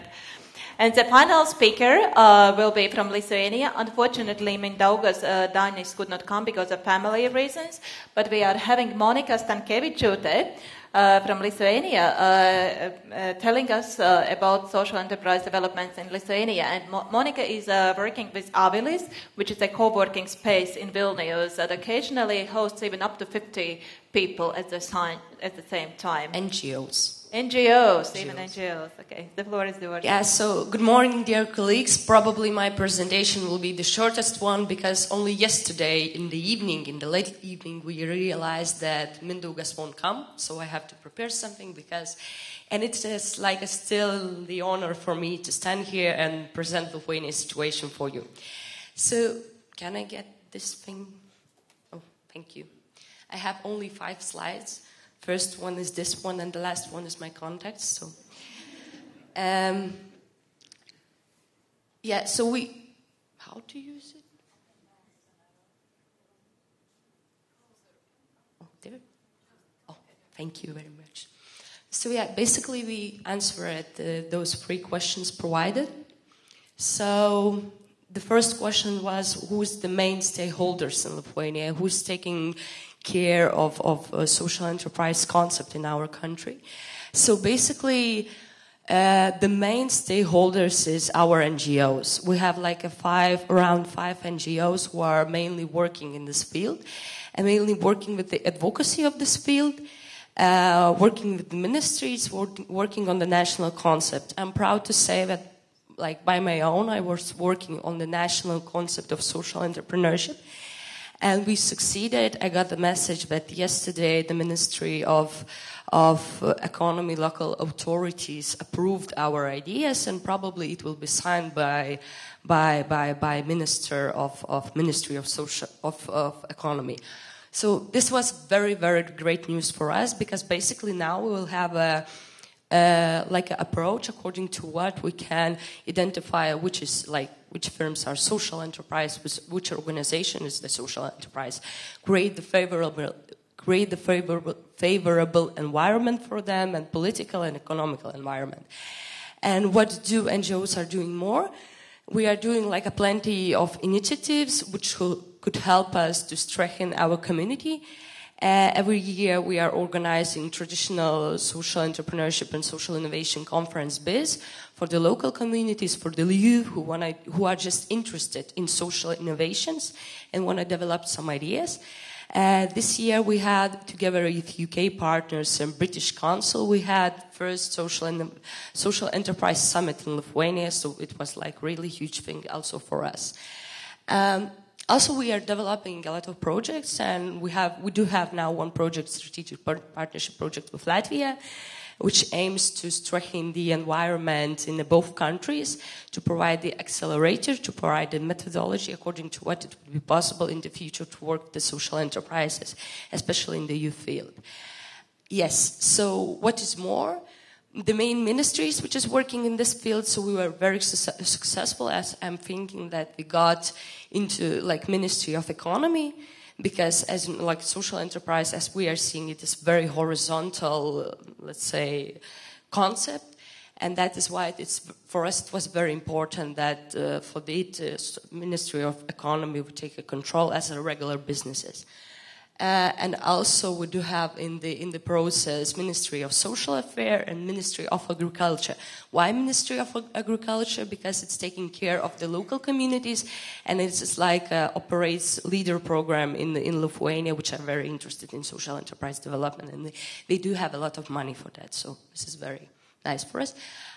S1: And the final speaker will be from Lithuania. Unfortunately, Mindaugas Dainis could not come because of family reasons, but we are having Monika Stankeviciute from Lithuania telling us about social enterprise developments in Lithuania. And Monika is working with Avilys, which is a co-working space in Vilnius that occasionally hosts even up to 50 people at the same time.
S8: NGOs.
S1: Even NGOs. Okay, the floor is yours.
S8: Yeah, so good morning, dear colleagues. Probably my presentation will be the shortest one because only yesterday in the late evening, we realized that Mindaugas won't come, so I have to prepare something and it is like still the honor for me to stand here and present Lithuania's situation for you. So, can I get this thing? Oh, thank you. I have only 5 slides. First one is this one, and the last one is my contacts. So, how to use it? Oh, there. Oh, thank you very much. So basically we answered those 3 questions provided. So the first question was, who's the main stakeholders in Lithuania? Who's taking care of a social enterprise concept in our country? So basically, the main stakeholders is our NGOs. We have around 5 NGOs who are mainly working in this field and mainly working with the advocacy of this field, working with the ministries, working on the national concept. I'm proud to say that by my own, I was working on the national concept of social entrepreneurship. And we succeeded. I got the message that yesterday the Ministry of Economy, local authorities approved our ideas, and probably it will be signed by Minister of Ministry of Economy. So this was very, very great news for us because basically now we will have an approach according to what we can identify, which firms are social enterprise, which organization is the social enterprise, create the favorable environment for them, and political and economical environment. And what do NGOs are doing more? We are doing plenty of initiatives which could help us to strengthen our community. Every year we are organizing traditional social entrepreneurship and social innovation conference BIZ for the local communities, for the youth who are just interested in social innovations and want to develop some ideas. This year we had, together with UK partners and British Council, we had first social enterprise summit in Lithuania, so it was really huge thing also for us. Also, we are developing a lot of projects, and we do have now one project, strategic partnership project with Latvia, which aims to strengthen the environment in both countries, to provide the accelerator, to provide the methodology according to what it would be possible in the future to work the social enterprises, especially in the youth field. Yes, so what is more? The main ministries which is working in this field, so we were very successful, as I'm thinking that we got into Ministry of Economy, because as social enterprise, as we are seeing it, is very horizontal, let's say, concept, and that is why for us it was very important that for the Ministry of Economy would take a control as a regular businesses. And also we do have in the process Ministry of Social Affairs and Ministry of Agriculture. Why Ministry of Agriculture? Because it's taking care of the local communities, and it's operates leader program in Lithuania, which are very interested in social enterprise development, and they do have a lot of money for that. So this is very nice for us.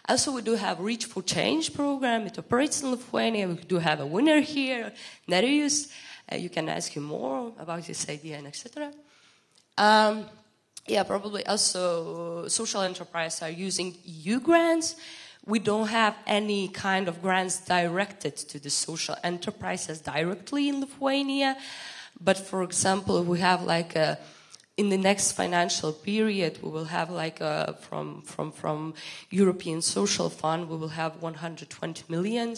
S8: Also, we do have Reach for Change program. It operates in Lithuania. We do have a winner here, Nerijus. You can ask him more about this idea and etc. Probably also social enterprise are using EU grants. We don't have any kind of grants directed to the social enterprises directly in Lithuania. But for example, we have in the next financial period, we will have from European Social Fund, we will have 120 million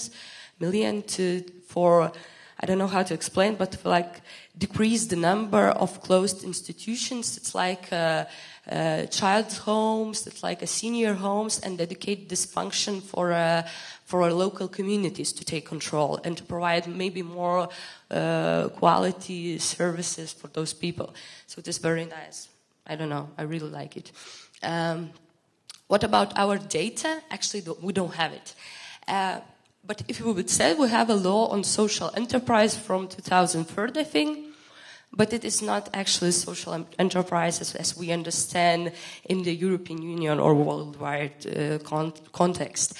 S8: for I don't know how to explain, but like decrease the number of closed institutions. It's like child homes, it's like a senior homes, and dedicate this function for our local communities to take control and to provide maybe more quality services for those people. So it is very nice. I don't know. I really like it. What about our data? Actually, we don't have it. But if we would say we have a law on social enterprise from 2003, I think, but it is not actually social enterprises as we understand in the European Union or worldwide context.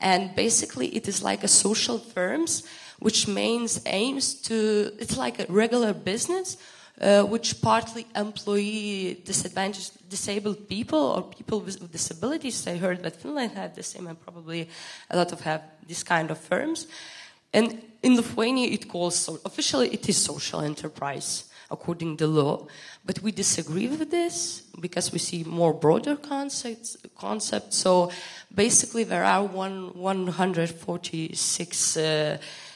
S8: And basically, it is like a social firms, which aims to, it's like a regular business, which partly employ disabled people or people with disabilities. I heard that Finland had the same, and probably a lot of have this kind of firms. And in Lithuania, officially it is social enterprise according to law. But we disagree with this because we see more broader concepts. So basically there are 146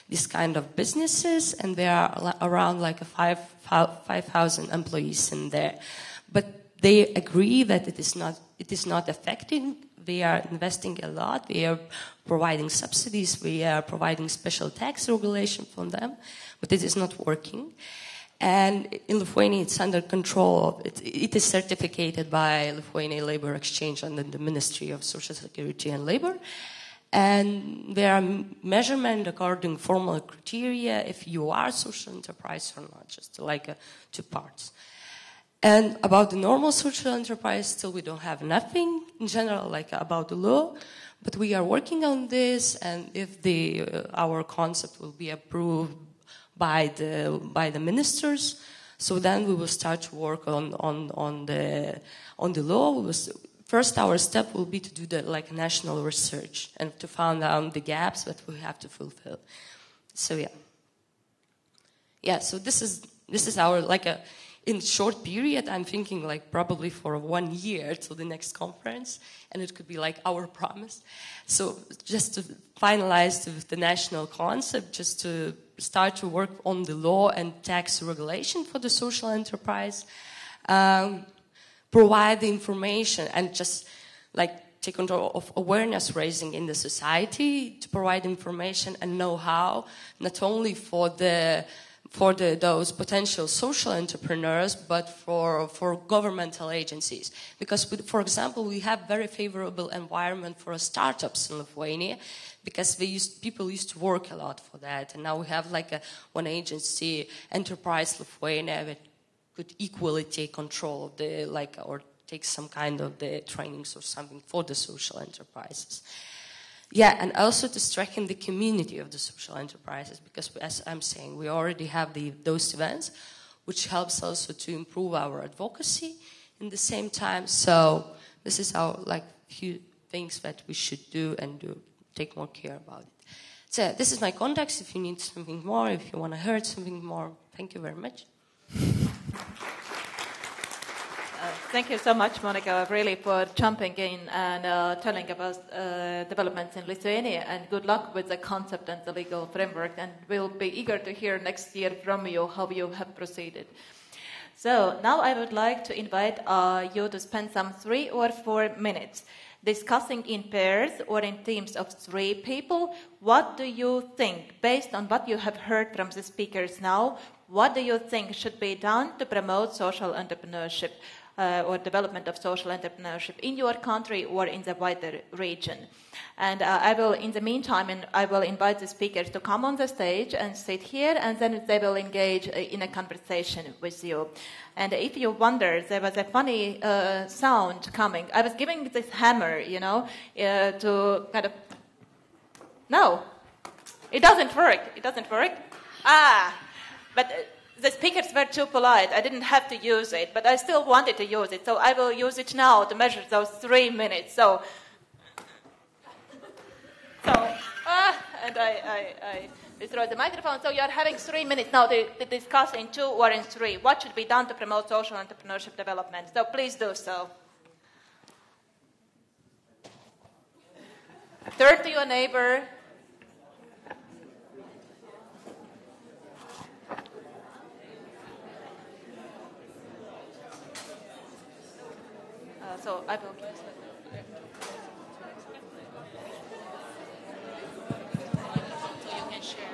S8: this kind of businesses, and there are around like 5,000 employees in there. But they agree that it is not affecting. They are investing a lot. We are providing subsidies. We are providing special tax regulation for them, but it is not working. And in Lithuania, it's under control. It is certificated by Lithuania Labor Exchange under the Ministry of Social Security and Labor. And there are measurements according to formal criteria if you are a social enterprise or not, just like 2 parts. And about the normal social enterprise, still we don't have nothing in general, like about the law, but we are working on this, and if our concept will be approved by the ministers, so then we will start to work on the law. First, our step will be to do national research and to find out the gaps that we have to fulfill. So yeah. So this is our in short period. I'm thinking probably for 1 year till the next conference, and it could be our promise. So just to finalize the national concept, just to start to work on the law and tax regulation for the social enterprise. Provide the information and just take control of awareness raising in the society, to provide information and know-how, not only for those potential social entrepreneurs, but for governmental agencies. Because, for example, we have very favorable environment for startups in Lithuania, because people used to work a lot for that, and now we have one agency, Enterprise Lithuania, that could equally take control of or take some kind of the trainings or something for the social enterprises. Yeah, and also to strengthen the community of the social enterprises, because as I'm saying, we already have those events, which helps also to improve our advocacy in the same time. So this is our few things that we should do and take more care about it. So this is my contacts. If you need something more, if you want to hear something more, thank you very much.
S1: Thank you so much, Monika, really for jumping in and telling about developments in Lithuania, and good luck with the concept and the legal framework, and we'll be eager to hear next year from you how you have proceeded. So now I would like to invite you to spend some 3 or 4 minutes discussing in pairs or in teams of 3 people. What do you think, based on what you have heard from the speakers now, what do you think should be done to promote social entrepreneurship or development of social entrepreneurship in your country or in the wider region? And I will, in the meantime, I will invite the speakers to come on the stage and sit here, and then they will engage in a conversation with you. And if you wonder, there was a funny sound coming. I was giving this hammer, to kind of... No, it doesn't work. It doesn't work. But the speakers were too polite. I didn't have to use it, but I still wanted to use it. So I will use it now to measure those 3 minutes. And I destroyed the microphone. So you are having 3 minutes now to discuss in 2 or in 3 what should be done to promote social entrepreneurship development. So please do so. Turn to your neighbor. So I will give so you can share.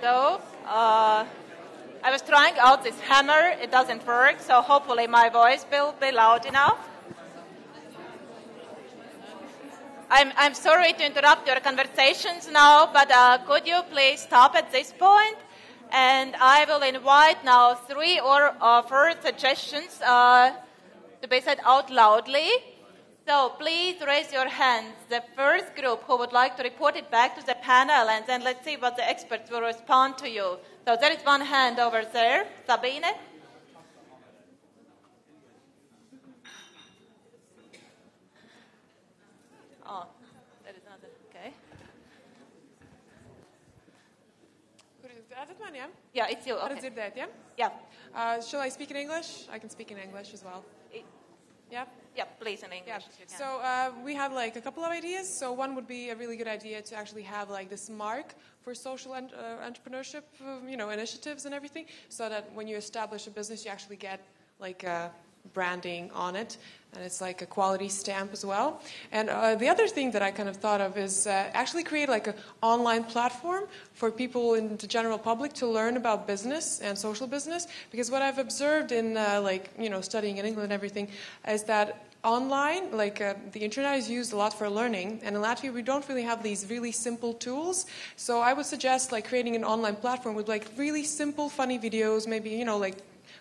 S1: So, I was trying out this hammer. It doesn't work, so hopefully my voice will be loud enough. I'm sorry to interrupt your conversations now, but could you please stop at this point? And I will invite now 3 or 4 suggestions to be said out loudly. So please raise your hands, the first group who would like to report it back to the panel, and then let's see what the experts will respond to you. So there is one hand over there. Sabine? Oh, there is another. Okay. Yeah, it's you. Okay. Yeah.
S9: Shall I speak in English? I can speak in English as well. Yeah?
S1: Yeah, please in English.
S9: Yeah. So we have like a couple of ideas. So one would be a really good idea to actually have like this mark for social entrepreneurship, initiatives and everything, so that when you establish a business, you actually get like branding on it, and it's like a quality stamp as well. And the other thing that I kind of thought of is actually create like an online platform for people in the general public to learn about business and social business. Because what I've observed in studying in England and everything is that online, the internet is used a lot for learning, and in Latvia we don't really have these really simple tools. So I would suggest like creating an online platform with like really simple, funny videos, maybe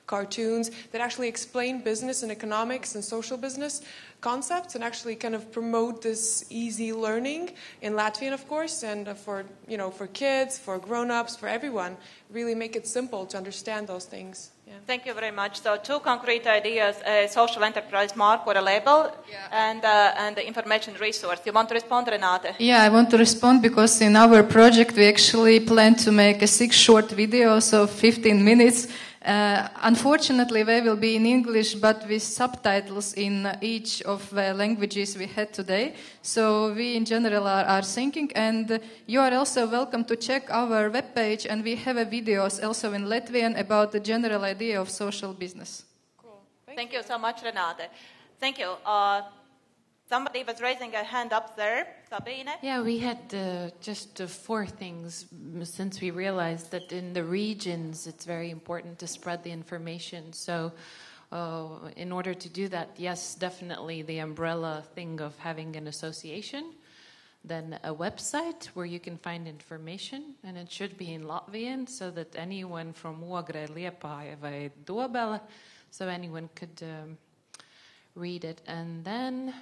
S9: cartoons that actually explain business and economics and social business concepts, and actually kind of promote this easy learning in Latvian, of course, and for kids, for grown-ups, for everyone. Really make it simple to understand those things. Yeah.
S1: Thank you very much. So 2 concrete ideas: a social enterprise mark or a label, and the information resource. You want to respond, Renate?
S2: Yeah, I want to respond because in our project we actually plan to make 6 short videos of 15 minutes. Unfortunately, they will be in English, but with subtitles in each of the languages we had today. So we in general are thinking, and you are also welcome to check our webpage, and we have videos also in Latvian about the general idea of social business.
S9: Cool.
S1: Thank you so much, Renate. Thank you. Somebody was raising a hand up there. Sabine?
S10: Yeah, we had just 4 things, since we realized that in the regions it's very important to spread the information. So in order to do that, yes, definitely the umbrella thing of having an association, then a website where you can find information, and it should be in Latvian so that anyone from Ogre, Liepāja vai Dobele, so anyone could read it. And then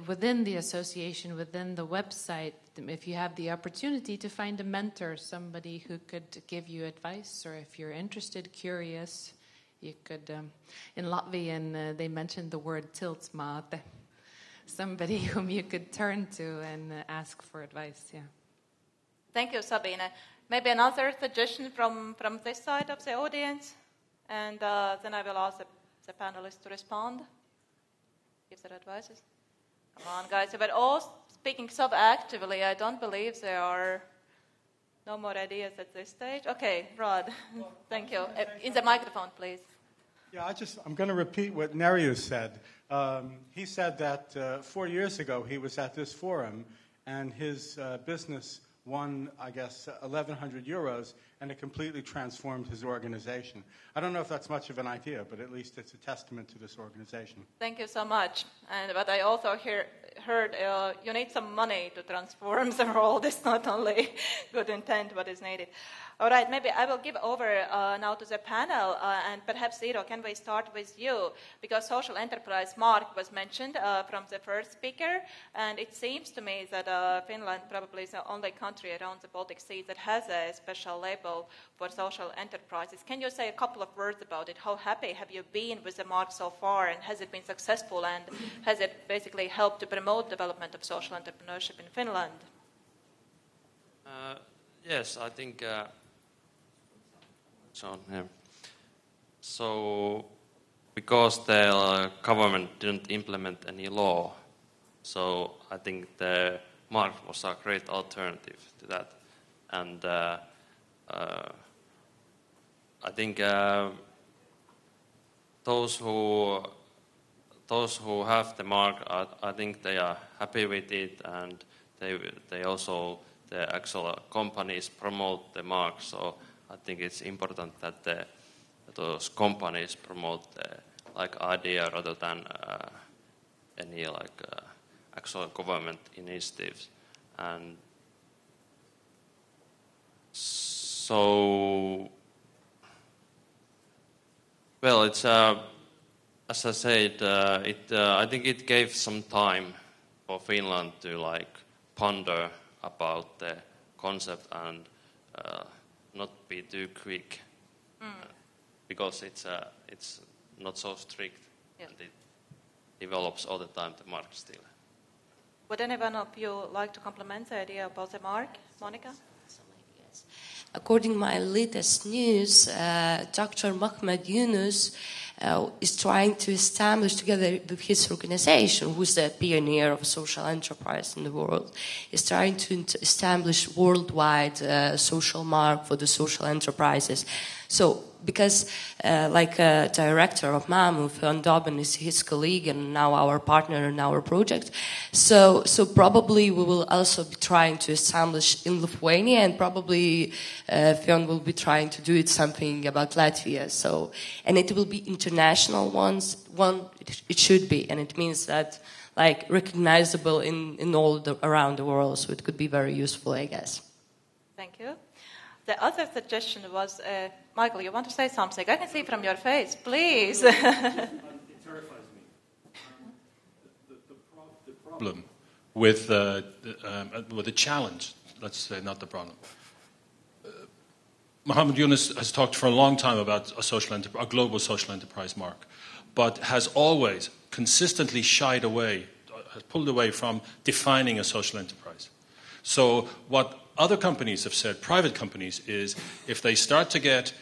S10: within the association, within the website, if you have the opportunity to find a mentor, somebody who could give you advice, or if you're interested, curious, you could, in Latvian, they mentioned the word tiltsmāte, somebody whom you could turn to and ask for advice, yeah.
S1: Thank you, Sabine. Maybe another suggestion from this side of the audience, and then I will ask the panelists to respond. Give their advices. Come on, guys. We're all speaking so actively. I don't believe there are no more ideas at this stage. Okay, Rod. Thank you. In the microphone, please.
S11: Yeah, I'm going to repeat what Nereus said. He said that 4 years ago he was at this forum, and his business won, I guess, 1,100 euros, and it completely transformed his organization. I don't know if that's much of an idea, but at least it's a testament to this organization.
S1: Thank you so much. But I also heard you need some money to transform the world. It's not only good intent what is needed. All right, maybe I will give over now to the panel, and perhaps, Iiro, can we start with you? Because social enterprise mark was mentioned from the first speaker, and it seems to me that Finland probably is the only country around the Baltic Sea that has a special label for social enterprises. Can you say a couple of words about it? How happy have you been with the mark so far, and has it been successful, and has it basically helped to promote development of social entrepreneurship in Finland?
S7: Yes, I think... So, because the government didn't implement any law, so I think the mark was a great alternative to that. And I think those who have the mark, I think they are happy with it, and they also, the actual companies promote the mark. So I think it's important that those companies promote the idea rather than any actual government initiatives. And so, well, it's as I said, I think it gave some time for Finland to ponder about the concept and not be too quick, because it's not so strict, and it develops all the time, the mark still.
S1: Would anyone of you like to complement the idea about the mark? Monika?
S8: According to my latest news, Dr. Mahmoud Yunus is trying to establish, together with his organization, who's the pioneer of social enterprise in the world, is trying to establish worldwide social mark for the social enterprises. So, because director of MAMU, Van Dobben, is his colleague and now our partner in our project, so probably we will also be trying to establish in Lithuania, and probably Fion will be trying to do it something about Latvia. So, and it will be international it should be, and it means that recognizable in all around the world. So it could be very useful, I guess.
S1: Thank you. The other suggestion was, Michael, you want to say something? I can see from your face, please.
S12: It terrifies me. The problem with the challenge, let's say, not the problem. Mohammed Yunus has talked for a long time about a global social enterprise mark, but has always consistently shied away, has pulled away from defining a social enterprise. So what other companies have said, private companies, is if they start to get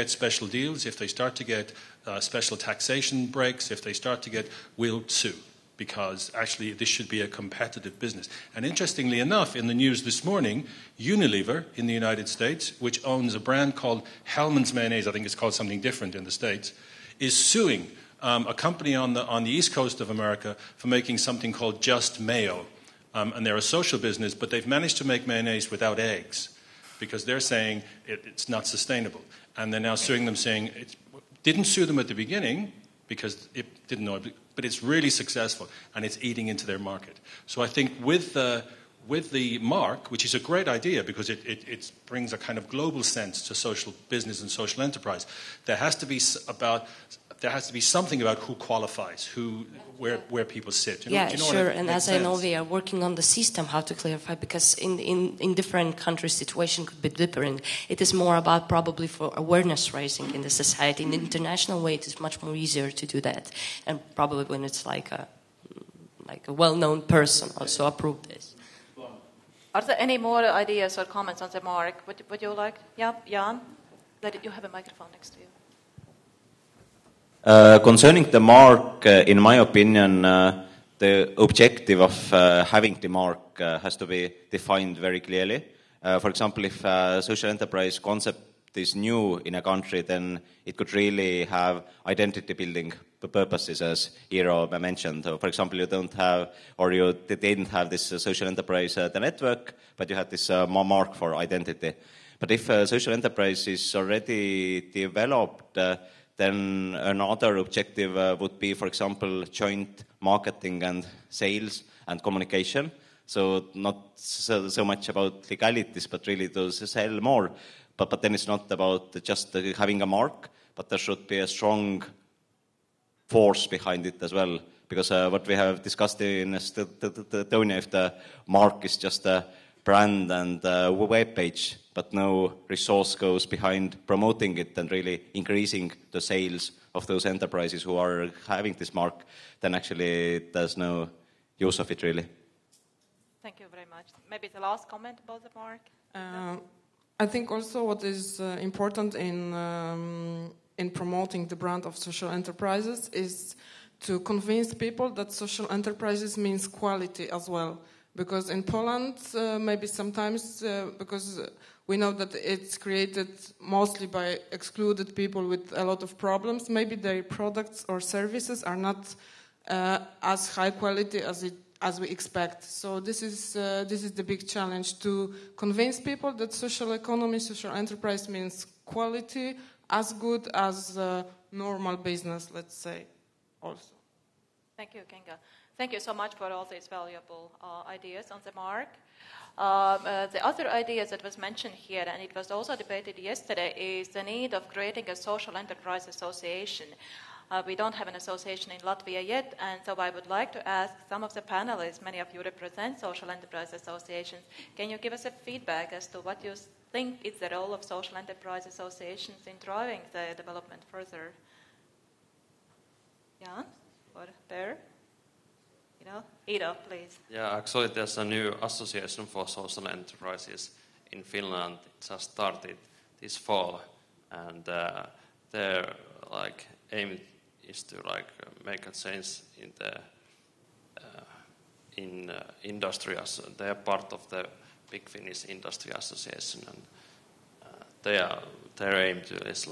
S12: special deals, if they start to get special taxation breaks, if they start to get, we'll sue, because actually this should be a competitive business. And interestingly enough, in the news this morning, Unilever in the United States, which owns a brand called Hellmann's Mayonnaise, I think it's called something different in the States, is suing a company on the East Coast of America for making something called Just Mayo. And they're a social business, but they've managed to make mayonnaise without eggs because they're saying it's not sustainable. And they're now suing them, saying it didn't sue them at the beginning because it didn't know it, but it's really successful and it's eating into their market. So I think with the mark, which is a great idea because it brings a kind of global sense to social business and social enterprise, there has to be something about who qualifies, where people sit. Do you know
S8: sure. And as I know, we are working on the system how to clarify because in different countries, situation could be different. It is more about probably for awareness raising in the society. In the international way, it is much more easier to do that, and probably when it's like a well-known person also approve this.
S1: Are there any more ideas or comments on the mark? Would you like? Yeah, Jaan? You have a microphone next to you.
S3: Concerning the mark, in my opinion, the objective of having the mark has to be defined very clearly. For example, if a social enterprise concept is new in a country, then it could really have identity building purposes, as Iiro mentioned. For example, you didn't have this social enterprise, the network, but you had this mark for identity. But if a social enterprise is already developed, then another objective would be, for example, joint marketing and sales and communication. So not so much about legalities, but really to sell more. But then it's not about just having a mark, but there should be a strong force behind it as well. Because what we have discussed in Estonia, if the mark is just a brand and a web page, but no resource goes behind promoting it and really increasing the sales of those enterprises who are having this mark, then actually there's no use of it really.
S1: Thank you very much. Maybe the last comment about the mark?
S4: I think also what is important in promoting the brand of social enterprises is to convince people that social enterprises means quality as well. Because in Poland, maybe sometimes, because we know that it's created mostly by excluded people with a lot of problems, maybe their products or services are not as high quality as we expect. So this is the big challenge, to convince people that social economy, social enterprise means quality as good as normal business, let's say, also.
S1: Thank you, Kinga. Thank you so much for all these valuable ideas on the mark. The other ideas that was mentioned here, and it was also debated yesterday, is the need of creating a social enterprise association. We don't have an association in Latvia yet, and so I would like to ask some of the panelists, many of you represent social enterprise associations, can you give us a feedback as to what you think is the role of social enterprise associations in driving the development further? Jaan or Bert? Iiro, please.
S7: Yeah, actually there's a new association for social enterprises in Finland. It just started this fall, and their aim is to make a change in the industry. They are part of the big Finnish industry association, and their aim is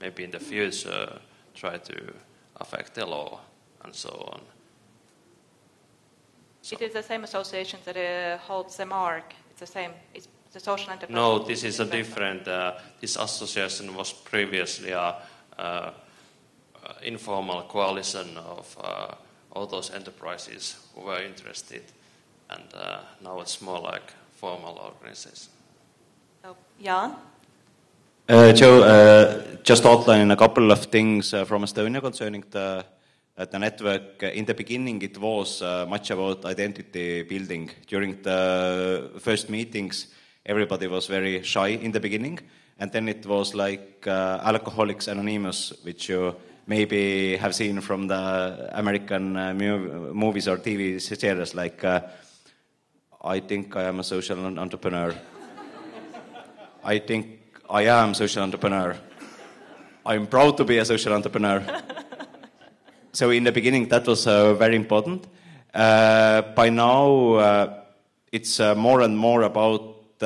S7: maybe in the future try to affect the law and so on.
S1: So. It is the same association that holds the mark. It's the same. It's the social enterprise.
S7: No, this is a different. This association was previously a informal coalition of all those enterprises who were interested, and now it's more like formal organization.
S1: So, Jaan?
S3: Joe, just outlining a couple of things from Estonia concerning the network. In the beginning, it was much about identity building. During the first meetings, everybody was very shy in the beginning, and then it was like Alcoholics Anonymous, which you maybe have seen from the American movies or TV series, like I think I am a social entrepreneur. I think I am social entrepreneur. I'm proud to be a social entrepreneur. So in the beginning, that was very important. By now, it's more and more about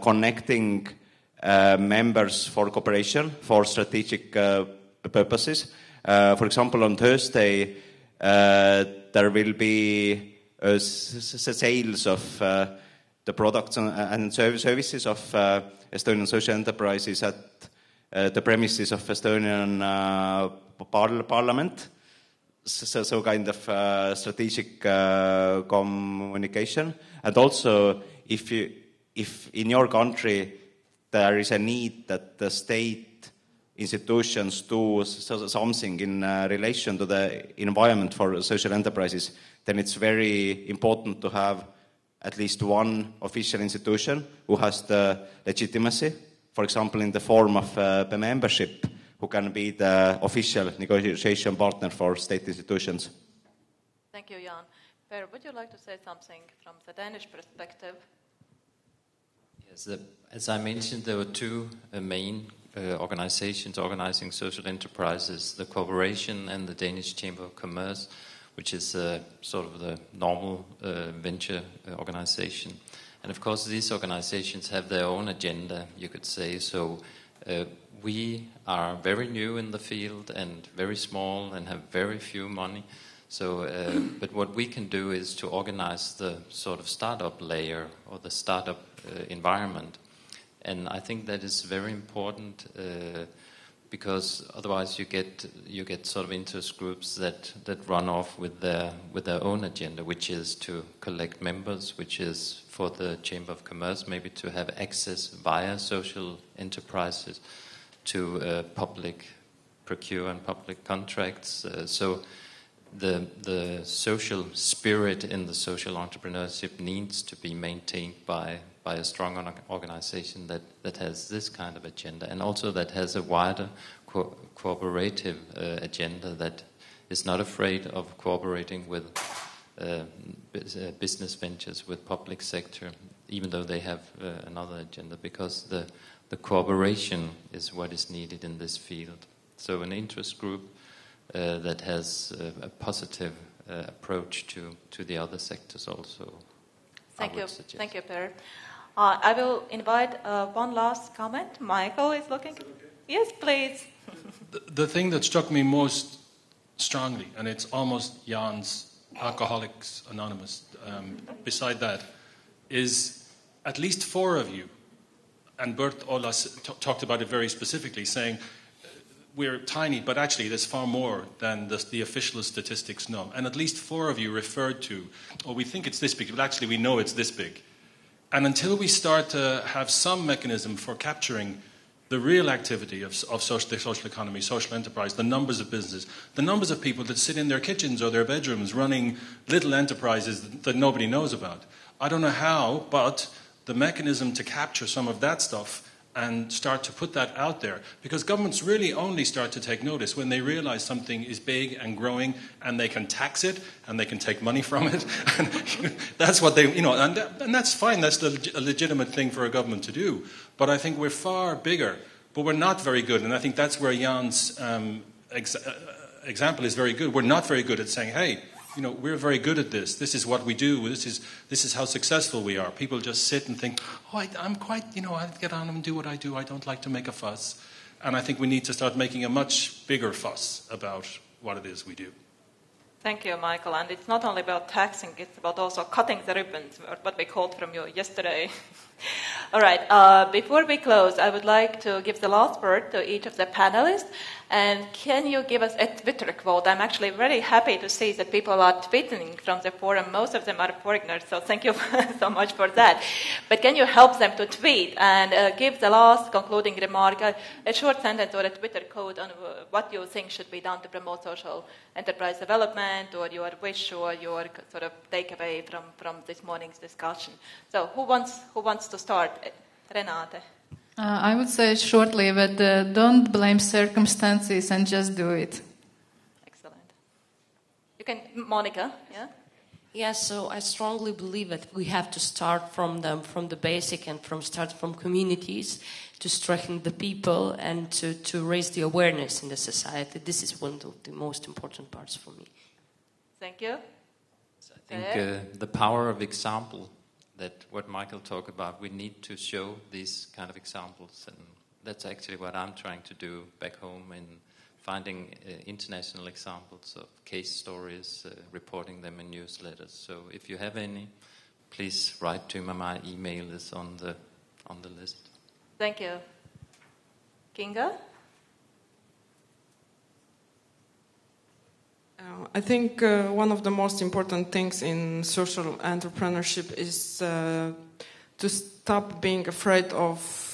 S3: connecting members for cooperation, for strategic purposes. For example, on Thursday, there will be sales of the products and services of Estonian social enterprises at the premises of Estonian Parliament. So kind of strategic communication. And also, if in your country there is a need that the state institutions do something in relation to the environment for social enterprises, then it's very important to have at least one official institution who has the legitimacy, for example, in the form of the membership, who can be the official negotiation partner for state institutions.
S1: Thank you, Jaan. Per, would you like to say something from the Danish perspective?
S5: Yes, as I mentioned, there were two main organizations organizing social enterprises, the Corporation and the Danish Chamber of Commerce, which is sort of the normal venture organization. And of course, these organizations have their own agenda, you could say. So we are very new in the field and very small and have very few money. So, but what we can do is to organize the sort of startup layer or the startup environment. And I think that is very important because otherwise you get sort of interest groups that run off with their own agenda, which is to collect members, which is for the Chamber of Commerce maybe to have access via social enterprises to public procure and public contracts. So the social spirit in the social entrepreneurship needs to be maintained by a strong organization that has this kind of agenda, and also that has a wider cooperative agenda, that is not afraid of cooperating with business ventures, with public sector, even though they have another agenda, because the cooperation is what is needed in this field. So an interest group that has a positive approach to the other sectors also.
S1: Thank you. Thank you, Per. I will invite one last comment. Michael is looking. Okay? Yes, please.
S12: The thing that struck me most strongly, and it's almost Jaan's Alcoholics Anonymous, beside that, is at least 4 of you, and Bert-Ola talked about it very specifically, saying we're tiny, but actually there's far more than the official statistics know. And at least 4 of you referred to, we think it's this big, but actually we know it's this big. And until we start to have some mechanism for capturing the real activity of the social economy, social enterprise, the numbers of businesses, the numbers of people that sit in their kitchens or their bedrooms running little enterprises that nobody knows about. I don't know how, but the mechanism to capture some of that stuff and start to put that out there, because governments really only start to take notice when they realize something is big and growing and they can tax it and they can take money from it. And that's what they, and that's fine. That's a legitimate thing for a government to do. But I think we're far bigger, but we're not very good. And I think that's where Jaan's example is very good. We're not very good at saying, hey, we're very good at this. This is what we do. This is how successful we are. People just sit and think, I'm quite, I get on and do what I do. I don't like to make a fuss. And I think we need to start making a much bigger fuss about what it is we do.
S1: Thank you, Michael. And it's not only about taxing, it's about also cutting the ribbons, what we called from you yesterday. All right, before we close, I would like to give the last word to each of the panelists. And can you give us a Twitter quote? I'm actually very happy to see that people are tweeting from the forum. Most of them are foreigners, so thank you so much for that. But can you help them to tweet and give the last concluding remark, a short sentence or a Twitter quote on what you think should be done to promote social enterprise development, or your wish or your sort of takeaway from this morning's discussion? So who wants to start? Renate.
S2: I would say shortly that don't blame circumstances and just do it.
S1: Excellent. You can, Monika, yeah?
S8: Yes, so I strongly believe that we have to start from the basic and start from communities to strengthen the people and to raise the awareness in the society. This is one of the most important parts for me.
S1: Thank you.
S5: I think the power of example, that what Michael talked about, we need to show these kind of examples, and that's actually what I'm trying to do back home in finding international examples of case stories, reporting them in newsletters. So if you have any, please write to me. My email is on the list.
S1: Thank you. Kinga?
S4: I think one of the most important things in social entrepreneurship is to stop being afraid of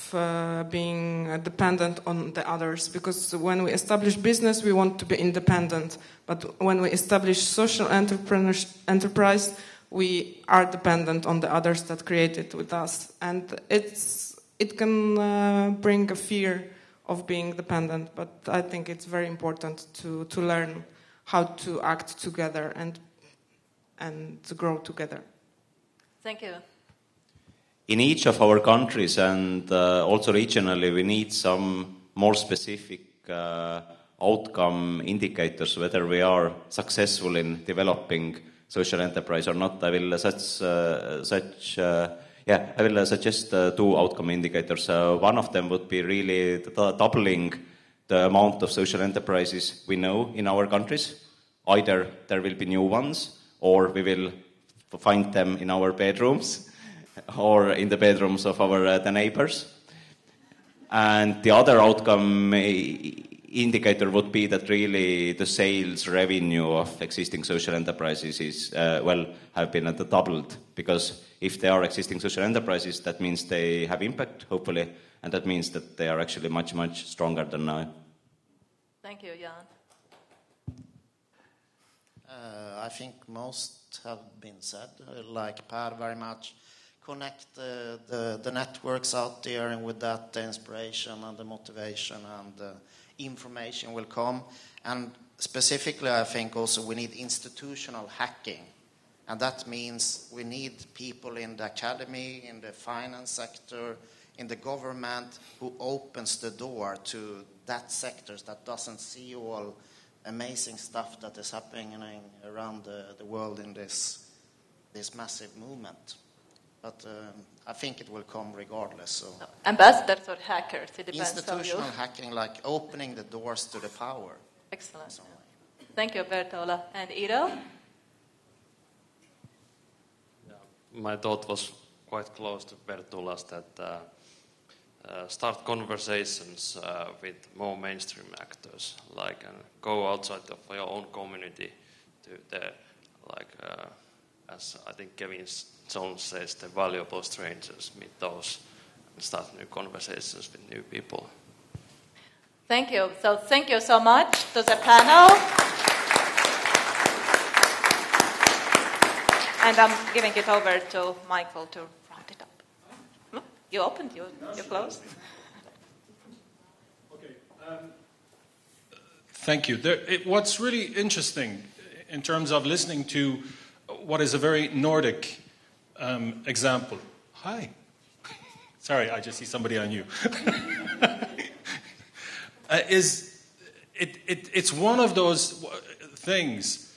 S4: being dependent on the others. Because when we establish business, we want to be independent. But when we establish social enterprise, we are dependent on the others that create it with us. And it can bring a fear of being dependent. But I think it's very important to learn how to act together and to grow together.
S1: Thank you.
S3: In each of our countries and also regionally, we need some more specific outcome indicators, whether we are successful in developing social enterprise or not. I will suggest two outcome indicators. One of them would be really doubling the amount of social enterprises we know in our countries. Either there will be new ones, or we will find them in our bedrooms or in the bedrooms of the neighbors. And the other outcome indicator would be that really the sales revenue of existing social enterprises is, have been doubled. Because if they are existing social enterprises, that means they have impact, hopefully, and that means that they are actually much, much stronger than now.
S1: Thank you, Jaan.
S6: I think most have been said, like Per, very much connect the networks out there, and with that the inspiration and the motivation and the information will come. And specifically I think also we need institutional hacking, and that means we need people in the academy, in the finance sector, in the government, who opens the door to that sectors that doesn't see all amazing stuff that is happening around the world in this massive movement. But I think it will come regardless. So.
S1: Ambassadors or hackers, it depends on you.
S6: Institutional hacking, like opening the doors to the power.
S1: Excellent. Thank you, Bert-Ola. And Iiro?
S7: Yeah, my thought was quite close to Bert-Ola's, that start conversations with more mainstream actors, like go outside of your own community to the, as I think Kevin Jones says, the valuable strangers, meet those and start new conversations with new people.
S1: Thank you. So thank you so much to the panel. And I'm giving it over to Michael to round it up. You opened, you closed.
S12: Okay. Thank you. What's really interesting in terms of listening to what is a very Nordic example. Hi. Sorry, I just see somebody I knew. It's one of those things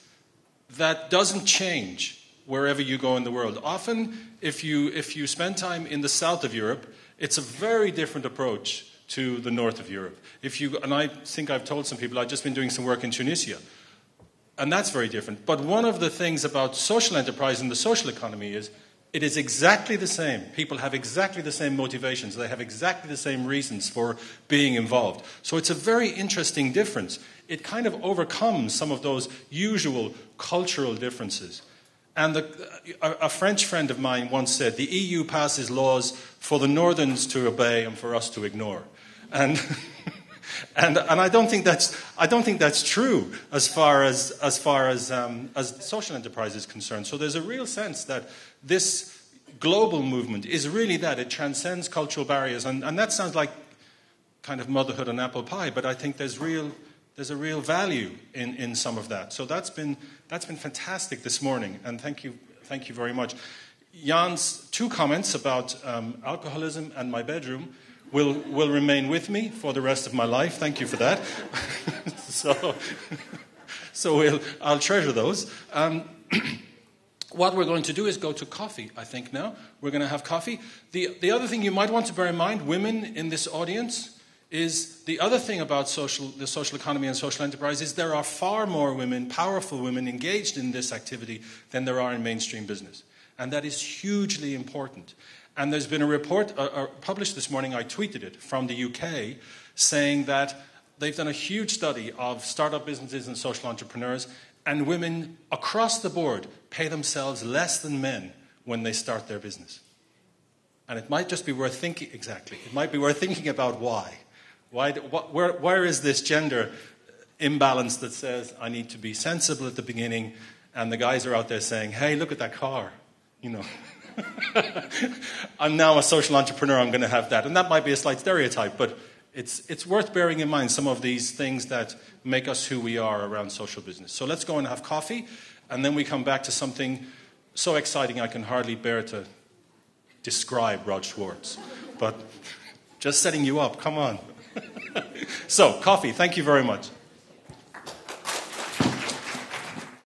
S12: that doesn't change wherever you go in the world. Often, if you spend time in the south of Europe, it's a very different approach to the north of Europe. And I think I've told some people, I've just been doing some work in Tunisia, and that's very different. But one of the things about social enterprise and the social economy is it is exactly the same. People have exactly the same motivations. They have exactly the same reasons for being involved. So it's a very interesting difference. It kind of overcomes some of those usual cultural differences. And a French friend of mine once said, the EU passes laws for the northerns to obey and for us to ignore. And I don't think that's true as far as social enterprise is concerned. So there's a real sense that this global movement is really that it transcends cultural barriers, and that sounds like kind of motherhood and apple pie, but I think there's a real value in some of that. So that's been fantastic this morning, and thank you very much. Jaan's two comments about alcoholism and my bedroom will remain with me for the rest of my life. Thank you for that. So I'll treasure those. What we're going to do is go to coffee, I think, now. We're going to have coffee. The other thing you might want to bear in mind, women in this audience, is the other thing about the social economy and social enterprise is there are far more women, powerful women, engaged in this activity than there are in mainstream business. And that is hugely important. And there's been a report published this morning, I tweeted it, from the UK, saying that they've done a huge study of startup businesses and social entrepreneurs, and women across the board pay themselves less than men when they start their business. And it might just be worth thinking, exactly, it might be worth thinking about why. Where is this gender imbalance that says I need to be sensible at the beginning, and the guys are out there saying, hey, look at that car, you know. I'm now a social entrepreneur, I'm going to have that. And that might be a slight stereotype, but it's worth bearing in mind some of these things that make us who we are around social business. So let's go and have coffee, and then we come back to something so exciting I can hardly bear to describe, Rod Schwartz. But just setting you up, come on. So, coffee, thank you very much.